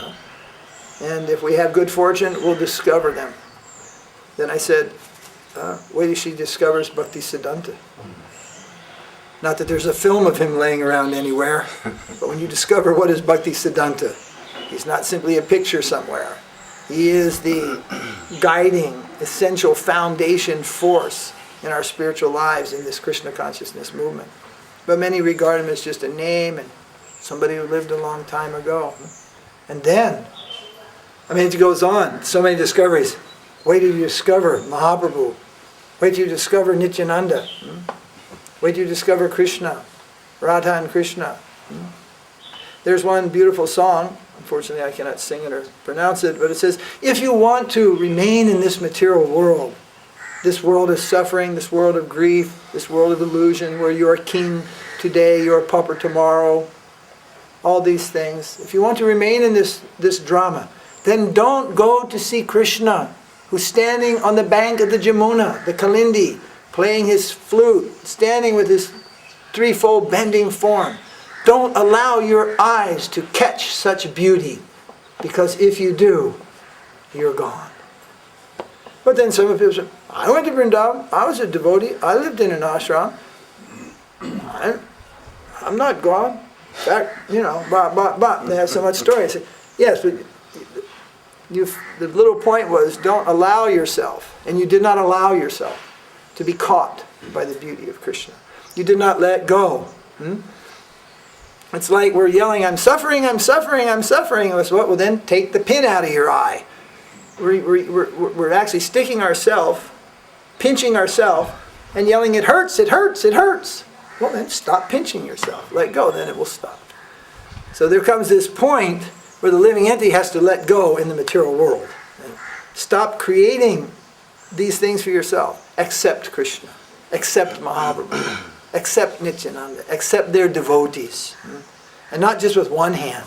[SPEAKER 1] And if we have good fortune, we'll discover them. Then I said, wait till she discovers Bhaktisiddhanta. Not that there's a film of him laying around anywhere, but when you discover what is Bhaktisiddhanta, he's not simply a picture somewhere. He is the guiding, essential foundation force in our spiritual lives in this Kṛṣṇa consciousness movement. But many regard him as just a name and somebody who lived a long time ago. And then, it goes on. So many discoveries. Wait till you discover Mahāprabhu. Wait till you discover Nityānanda. Wait till you discover Kṛṣṇa, Radha and Kṛṣṇa. There's one beautiful song, unfortunately I cannot sing it or pronounce it, but it says, if you want to remain in this material world, this world of suffering, this world of grief, this world of illusion, where you are king today, you are pauper tomorrow, all these things, if you want to remain in this drama, then don't go to see Kṛṣṇa, who's standing on the bank of the Jamuna, the Kalindi, playing his flute, standing with his threefold bending form. Don't allow your eyes to catch such beauty, because if you do, you're gone. But then some people say, I went to Vrindavan, I was a devotee, I lived in an ashram, I'm not gone. In fact, they have so much story. I said, yes, but the little point was, don't allow yourself, and you did not allow yourself to be caught by the beauty of Kṛṣṇa. You did not let go. And It's like we're yelling, I'm suffering, I'm suffering, I'm suffering. It was what? Well, then take the pin out of your eye. We're actually sticking ourselves, pinching ourselves, and yelling, it hurts, it hurts, it hurts. Well, then stop pinching yourself. Let go, then it will stop. So there comes this point where the living entity has to let go in the material world. And stop creating these things for yourself. Accept Kṛṣṇa. Accept Mahāprabhu. Accept Nityānanda. Accept their devotees. And not just with one hand.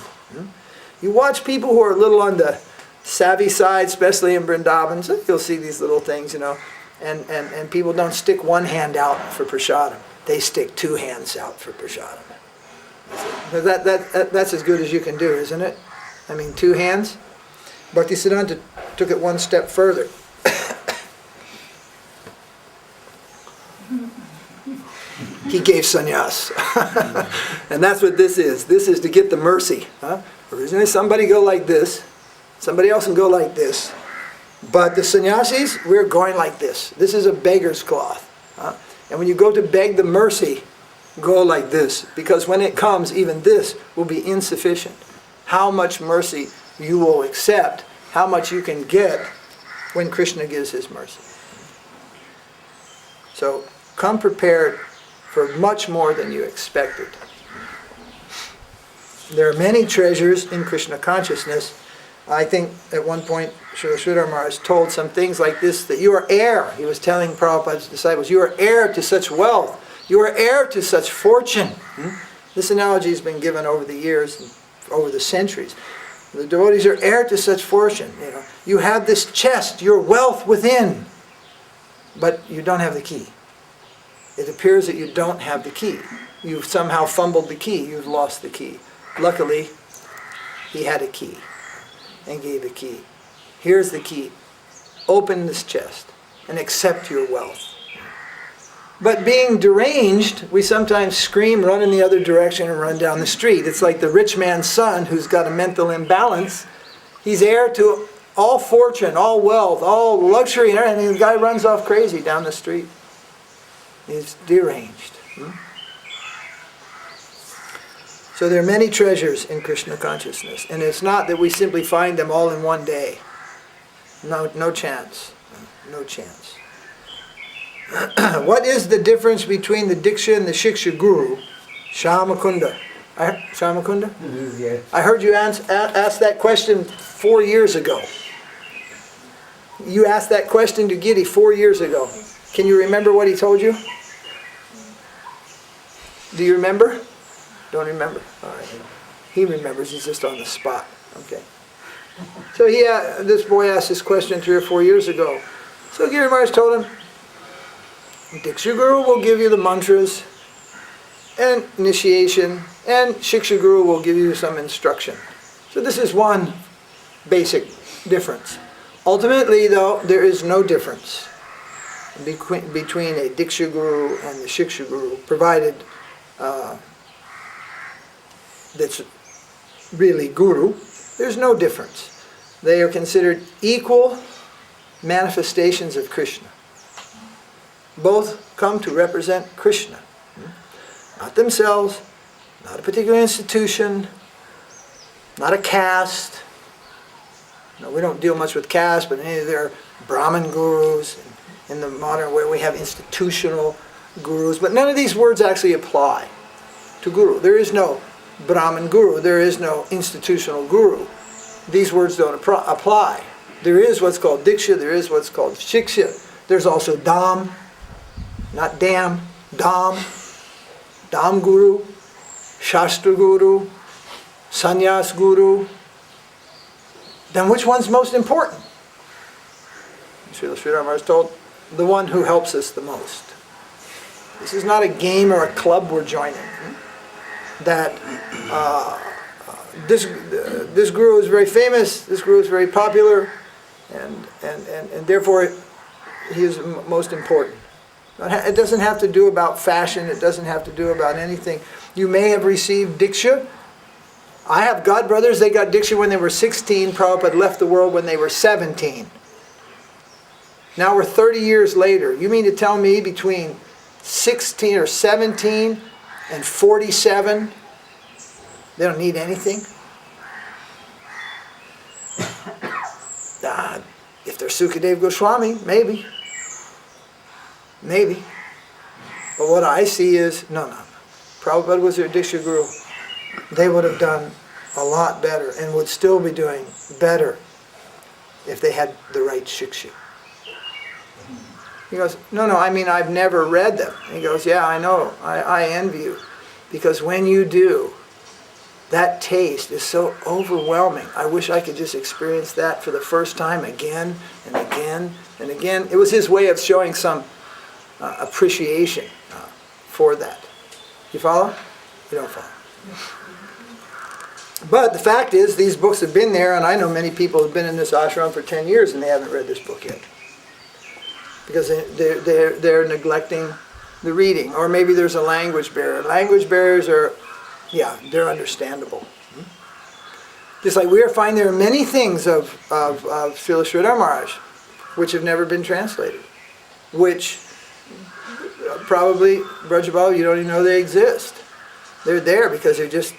[SPEAKER 1] You watch people who are a little on the savvy side, especially in Vrindavan, so you'll see these little things, and people don't stick one hand out for prasadam. They stick two hands out for prasadam. That's as good as you can do, isn't it? I mean, two hands. Bhaktisiddhanta took it one step further. He gave sannyas. And that's what this is. This is to get the mercy. Originally somebody go like this, somebody else can go like this. But the sannyasis, we're going like this. This is a beggar's cloth. And when you go to beg the mercy, go like this. Because when it comes, even this will be insufficient. How much mercy you will accept, how much you can get when Kṛṣṇa gives his mercy. So come prepared for much more than you expected. There are many treasures in Kṛṣṇa consciousness. I think at one point Śrī Maharaj told some things like this, that you are heir. He was telling Prabhupada's disciples, you are heir to such wealth. You are heir to such fortune. This analogy has been given over the years, and over the centuries. The devotees are heir to such fortune. You have this chest, your wealth within, but you don't have the key. It appears that you don't have the key. You've somehow fumbled the key. You've lost the key. Luckily, he had a key and gave a key. Here's the key. Open this chest and accept your wealth. But being deranged, we sometimes scream, run in the other direction, and run down the street. It's like the rich man's son who's got a mental imbalance. He's heir to all fortune, all wealth, all luxury, and everything. The guy runs off crazy down the street. He's deranged. So there are many treasures in Kṛṣṇa consciousness. And it's not that we simply find them all in one day. No chance. No chance. What is the difference between the Diksha and the Shiksha Guru? Shyamakunda. Shyamakunda?
[SPEAKER 4] Yes.
[SPEAKER 1] I heard you ask that question 4 years ago. You asked that question to Giri 4 years ago. Can you remember what he told you? Do you remember? Don't remember? All right. He remembers. He's just on the spot. Okay. So this boy asked this question 3 or 4 years ago. So Giri Maharaj told him, Diksha Guru will give you the mantras and initiation, and Shiksha Guru will give you some instruction. So this is one basic difference. Ultimately, though, there is no difference between a Diksha Guru and the Shiksha Guru, provided that's really Guru. There's no difference. They are considered equal manifestations of Kṛṣṇa. Both come to represent Kṛṣṇa. Not themselves, not a particular institution, not a caste. No, we don't deal much with caste, but there are Brahmin gurus. In the modern way, we have institutional gurus. But none of these words actually apply to guru. There is no Brahmin guru. There is no institutional guru. These words don't apply. There is what's called Diksha. There is what's called Shiksha. There's also Dham. Not Dam, Dham, Dham Guru, Shastra Guru, Sannyas Guru. Then which one's most important? Śrīla Maharaj told, the one who helps us the most. This is not a game or a club we're joining. That this guru is very famous, this guru is very popular, and therefore he is most important. It doesn't have to do about fashion. It doesn't have to do about anything. You may have received Diksha. I have godbrothers, they got Diksha when they were 16. Prabhupada left the world when they were 17. Now we're 30 years later. You mean to tell me between 16 or 17 and 47, They don't need anything. If they're Sukadeva Goswami, maybe. Maybe. But what I see is, no. Prabhupada was their Diksha Guru. They would have done a lot better and would still be doing better if they had the right shiksha. He goes, no, I mean, I've never read them. He goes, yeah, I know. I envy you. Because when you do, that taste is so overwhelming. I wish I could just experience that for the first time again and again and again. It was his way of showing some appreciation for that. You follow? You don't follow. But the fact is, these books have been there, and I know many people have been in this ashram for 10 years and they haven't read this book yet. Because they're neglecting the reading. Or maybe there's a language barrier. Language barriers are, they're understandable. Just like we are finding there are many things of Srila Sridhar Maharaj which have never been translated. Which probably, Brajabal, you don't even know they exist. They're there because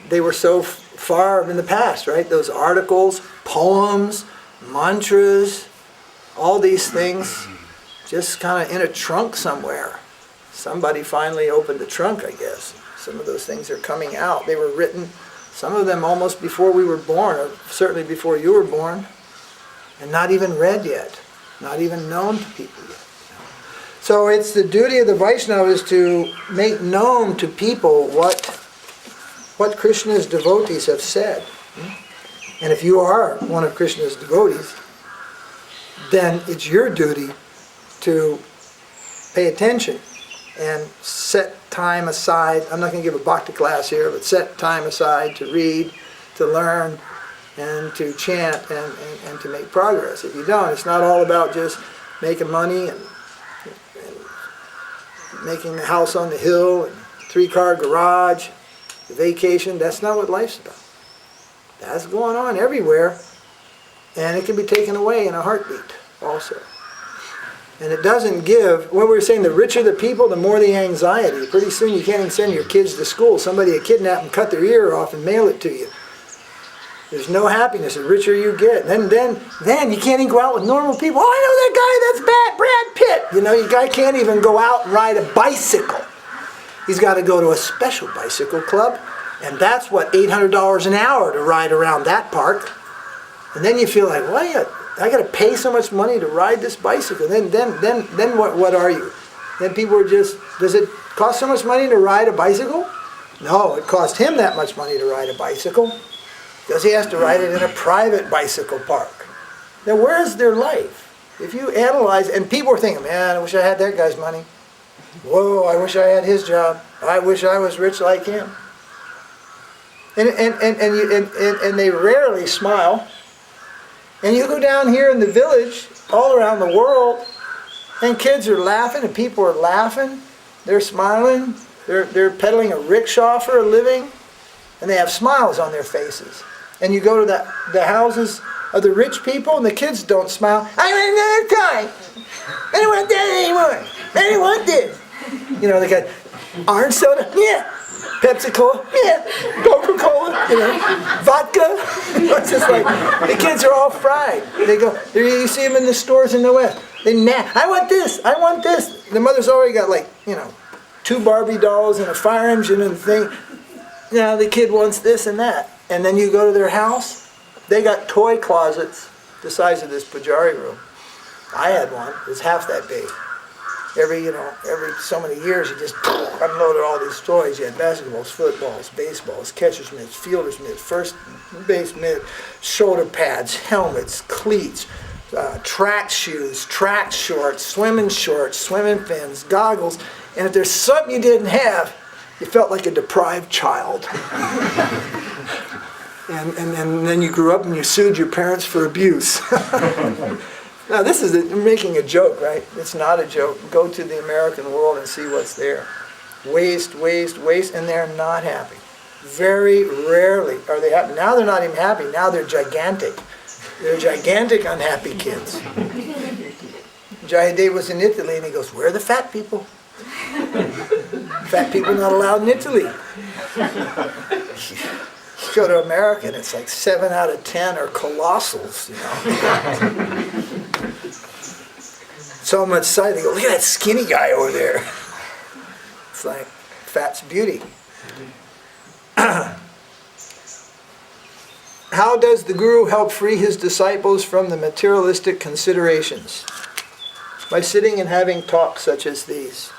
[SPEAKER 1] they were so far in the past, right? Those articles, poems, mantras, all these things just kind of in a trunk somewhere. Somebody finally opened the trunk, I guess. Some of those things are coming out. They were written, some of them almost before we were born, or certainly before you were born, and not even read yet, not even known to people yet. So it's the duty of the Vaishnavas to make known to people what Krishna's devotees have said. And if you are one of Krishna's devotees, then it's your duty to pay attention and set time aside. I'm not going to give a bhakti class here, but set time aside to read, to learn, and to chant and to make progress. If you don't, it's not all about just making money and making the house on the hill and 3-car garage, the vacation. That's not what life's about. That's going on everywhere, and it can be taken away in a heartbeat also. And it doesn't give, what we were saying, the richer the people, the more the anxiety. Pretty soon you can't even send your kids to school. Somebody will kidnap and cut their ear off and mail it to you. There's no happiness the richer you get. And then you can't even go out with normal people. Oh, I know that guy, that's Brad Pitt. You know, your guy can't even go out and ride a bicycle. He's got to go to a special bicycle club. And that's what, $800 an hour to ride around that park. And then you feel like, well, I got to pay so much money to ride this bicycle. Then what are you? Then people are just, does it cost so much money to ride a bicycle? No, it cost him that much money to ride a bicycle because he has to ride it in a private bicycle park. Now where's their life? If you analyze, and people are thinking, man, I wish I had that guy's money. Whoa, I wish I had his job. I wish I was rich like him. And they rarely smile. And you go down here in the village, all around the world, and kids are laughing, and people are laughing. They're smiling. They're pedaling a rickshaw for a living, and they have smiles on their faces. And you go to the houses of the rich people, and the kids don't smile. I want another toy. I don't want that anymore. I don't want this. You know, they got orange soda. Yeah. Pepsi Cola, yeah, Coca-Cola, vodka. It's just like, the kids are all fried. They go, you see them in the stores in the West. I want this, I want this. The mother's already got 2 Barbie dolls and a fire engine and a thing. Now the kid wants this and that. And then you go to their house, they got toy closets the size of this pujari room. I had one, it was half that big. Every so many years, you just unloaded all these toys. You had basketballs, footballs, baseballs, catcher's mitts, fielder's mitts, first base mitt, shoulder pads, helmets, cleats, track shoes, track shorts, swimming fins, goggles. And if there's something you didn't have, you felt like a deprived child. and then you grew up and you sued your parents for abuse. Now this is making a joke, right? It's not a joke. Go to the American world and see what's there. Waste, and they're not happy. Very rarely are they happy. Now they're not even happy. Now they're gigantic. They're gigantic unhappy kids. Jayadev was in Italy and he goes, where are the fat people? Fat people not allowed in Italy. Go to America and it's like 7 out of 10 are colossals, you know. So much sight, they go, look at that skinny guy over there. It's like fat's beauty. How does the Guru help free his disciples from the materialistic considerations? By sitting and having talks such as these.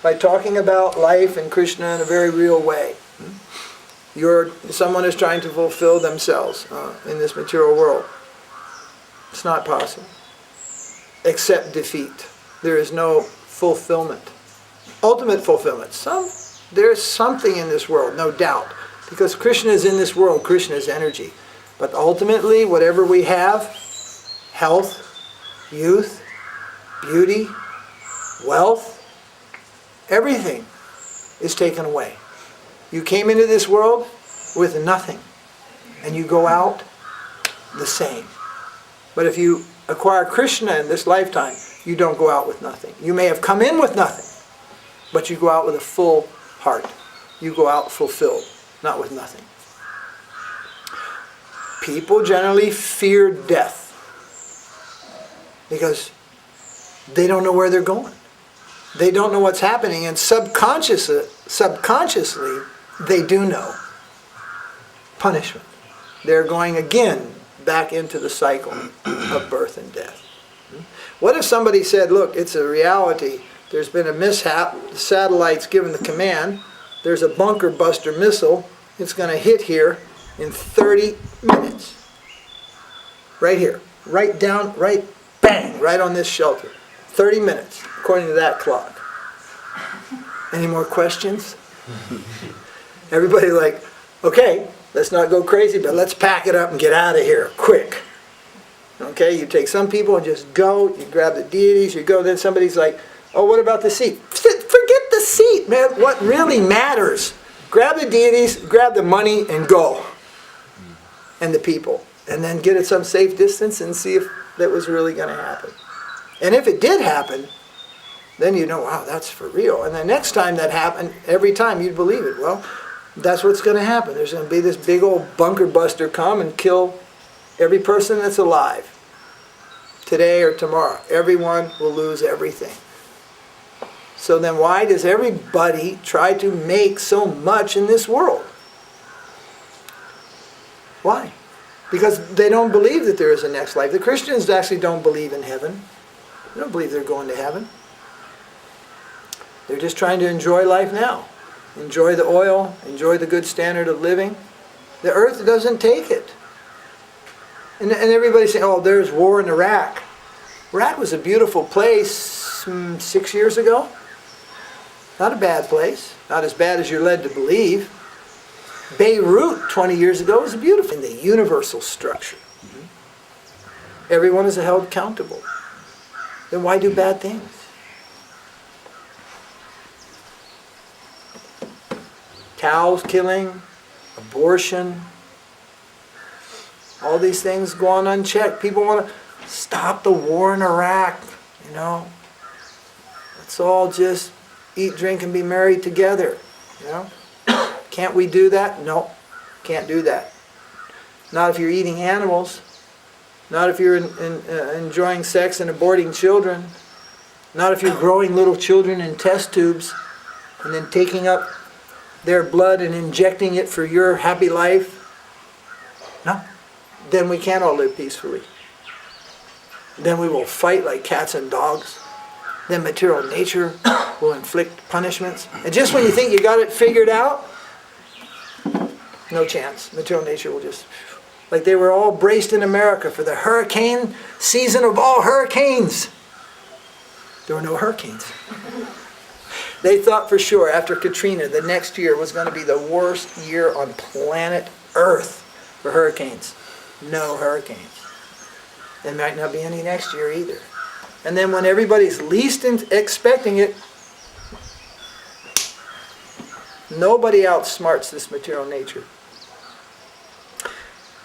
[SPEAKER 1] By talking about life and Kṛṣṇa in a very real way. Someone is trying to fulfill themselves in this material world. It's not possible. Except defeat. There is no fulfillment. Ultimate fulfillment. There's something in this world, no doubt. Because Kṛṣṇa is in this world, Kṛṣṇa is energy. But ultimately, whatever we have, health, youth, beauty, wealth, everything is taken away. You came into this world with nothing, and you go out the same. But if you acquire Kṛṣṇa in this lifetime, you don't go out with nothing. You may have come in with nothing, but you go out with a full heart. You go out fulfilled, not with nothing. People generally fear death because they don't know where they're going. They don't know what's happening, and subconsciously they do know. Punishment. They're going again back into the cycle of birth and death. What if somebody said, look, it's a reality, there's been a mishap, the satellite's given the command, there's a bunker buster missile, it's going to hit here in 30 minutes. Right here. Right down, right bang, right on this shelter. 30 minutes, according to that clock. Any more questions? Everybody like, okay, let's not go crazy, but let's pack it up and get out of here, quick. Okay, you take some people and just go, you grab the deities, you go, then somebody's like, oh, what about the seat? Forget the seat, man. What really matters, grab the deities, grab the money, and go. And the people. And then get at some safe distance and see if that was really going to happen. And if it did happen, then you know, wow, that's for real. And the next time that happened, every time you'd believe it. Well, that's what's going to happen. There's going to be this big old bunker buster come and kill every person that's alive. Today or tomorrow. Everyone will lose everything. So then why does everybody try to make so much in this world? Why? Because they don't believe that there is a next life. The Christians actually don't believe in heaven. They don't believe they're going to heaven. They're just trying to enjoy life now. Enjoy the oil, enjoy the good standard of living. The earth doesn't take it. And everybody's saying, oh, there's war in Iraq. Iraq was a beautiful place 6 years ago. Not a bad place. Not as bad as you're led to believe. Beirut 20 years ago was beautiful. In the universal structure. Everyone is held accountable. Then why do bad things? Cows killing, abortion, all these things go on unchecked. People want to stop the war in Iraq, you know. Let's all just eat, drink, and be married together, you know. Can't we do that? No, can't do that. Not if you're eating animals. Not if you're enjoying sex and aborting children. Not if you're growing little children in test tubes and then taking up their blood and injecting it for your happy life. No. Then we can't all live peacefully. Then we will fight like cats and dogs. Then material nature will inflict punishments. And just when you think you got it figured out, no chance. Material nature will just... Like they were all braced in America for the hurricane season of all hurricanes. There were no hurricanes. They thought for sure after Katrina, the next year was going to be the worst year on planet Earth for hurricanes. No hurricanes. There might not be any next year either. And then when everybody's least expecting it, nobody outsmarts this material nature.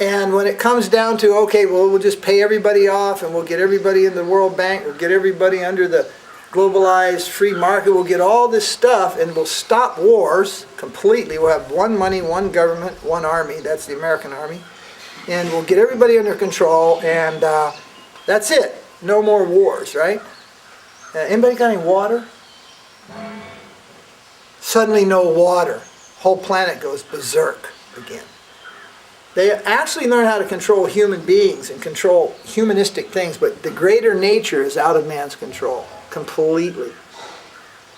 [SPEAKER 1] And when it comes down to, okay, well, we'll just pay everybody off and we'll get everybody in the World Bank, we'll get everybody under the globalized free market will get all this stuff and will stop wars completely. We'll have one money, one government, one army. That's the American army. And we'll get everybody under control, and that's it. No more wars, right? Anybody got any water? Suddenly no water. Whole planet goes berserk again. They actually learn how to control human beings and control humanistic things, but the greater nature is out of man's control completely.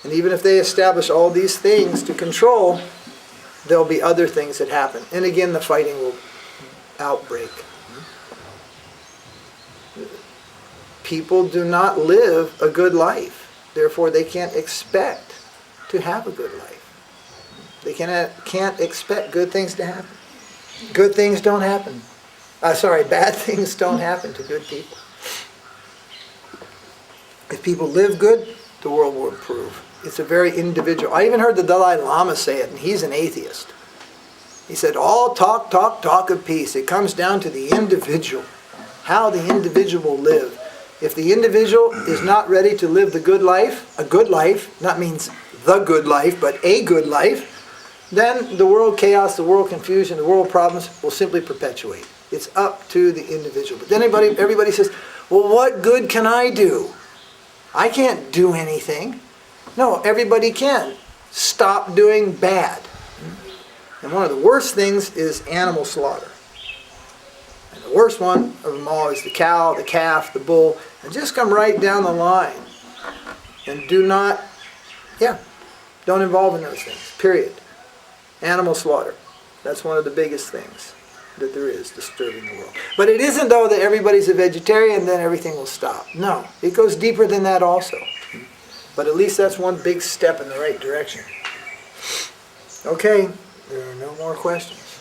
[SPEAKER 1] And even if they establish all these things to control, there'll be other things that happen. And again, the fighting will outbreak. People do not live a good life. Therefore, they can't expect to have a good life. They can't expect good things to happen. Good things don't happen. Bad things don't happen to good people. If people live good, the world will improve. It's a very individual. I even heard the Dalai Lama say it, and he's an atheist. He said, all talk of peace. It comes down to the individual, how the individual will live. If the individual is not ready to live the good life, a good life, not means the good life, but a good life, then the world chaos, the world confusion, the world problems will simply perpetuate. It's up to the individual. But then everybody says, well, what good can I do? I can't do anything. No, everybody can. Stop doing bad. And one of the worst things is animal slaughter. And the worst one of them all is the cow, the calf, the bull. And just come right down the line. And don't involve in those things, period. Animal slaughter. That's one of the biggest things that there is disturbing the world. But it isn't, though, that everybody's a vegetarian, then everything will stop. No, it goes deeper than that also. But at least that's one big step in the right direction. Okay, there are no more questions.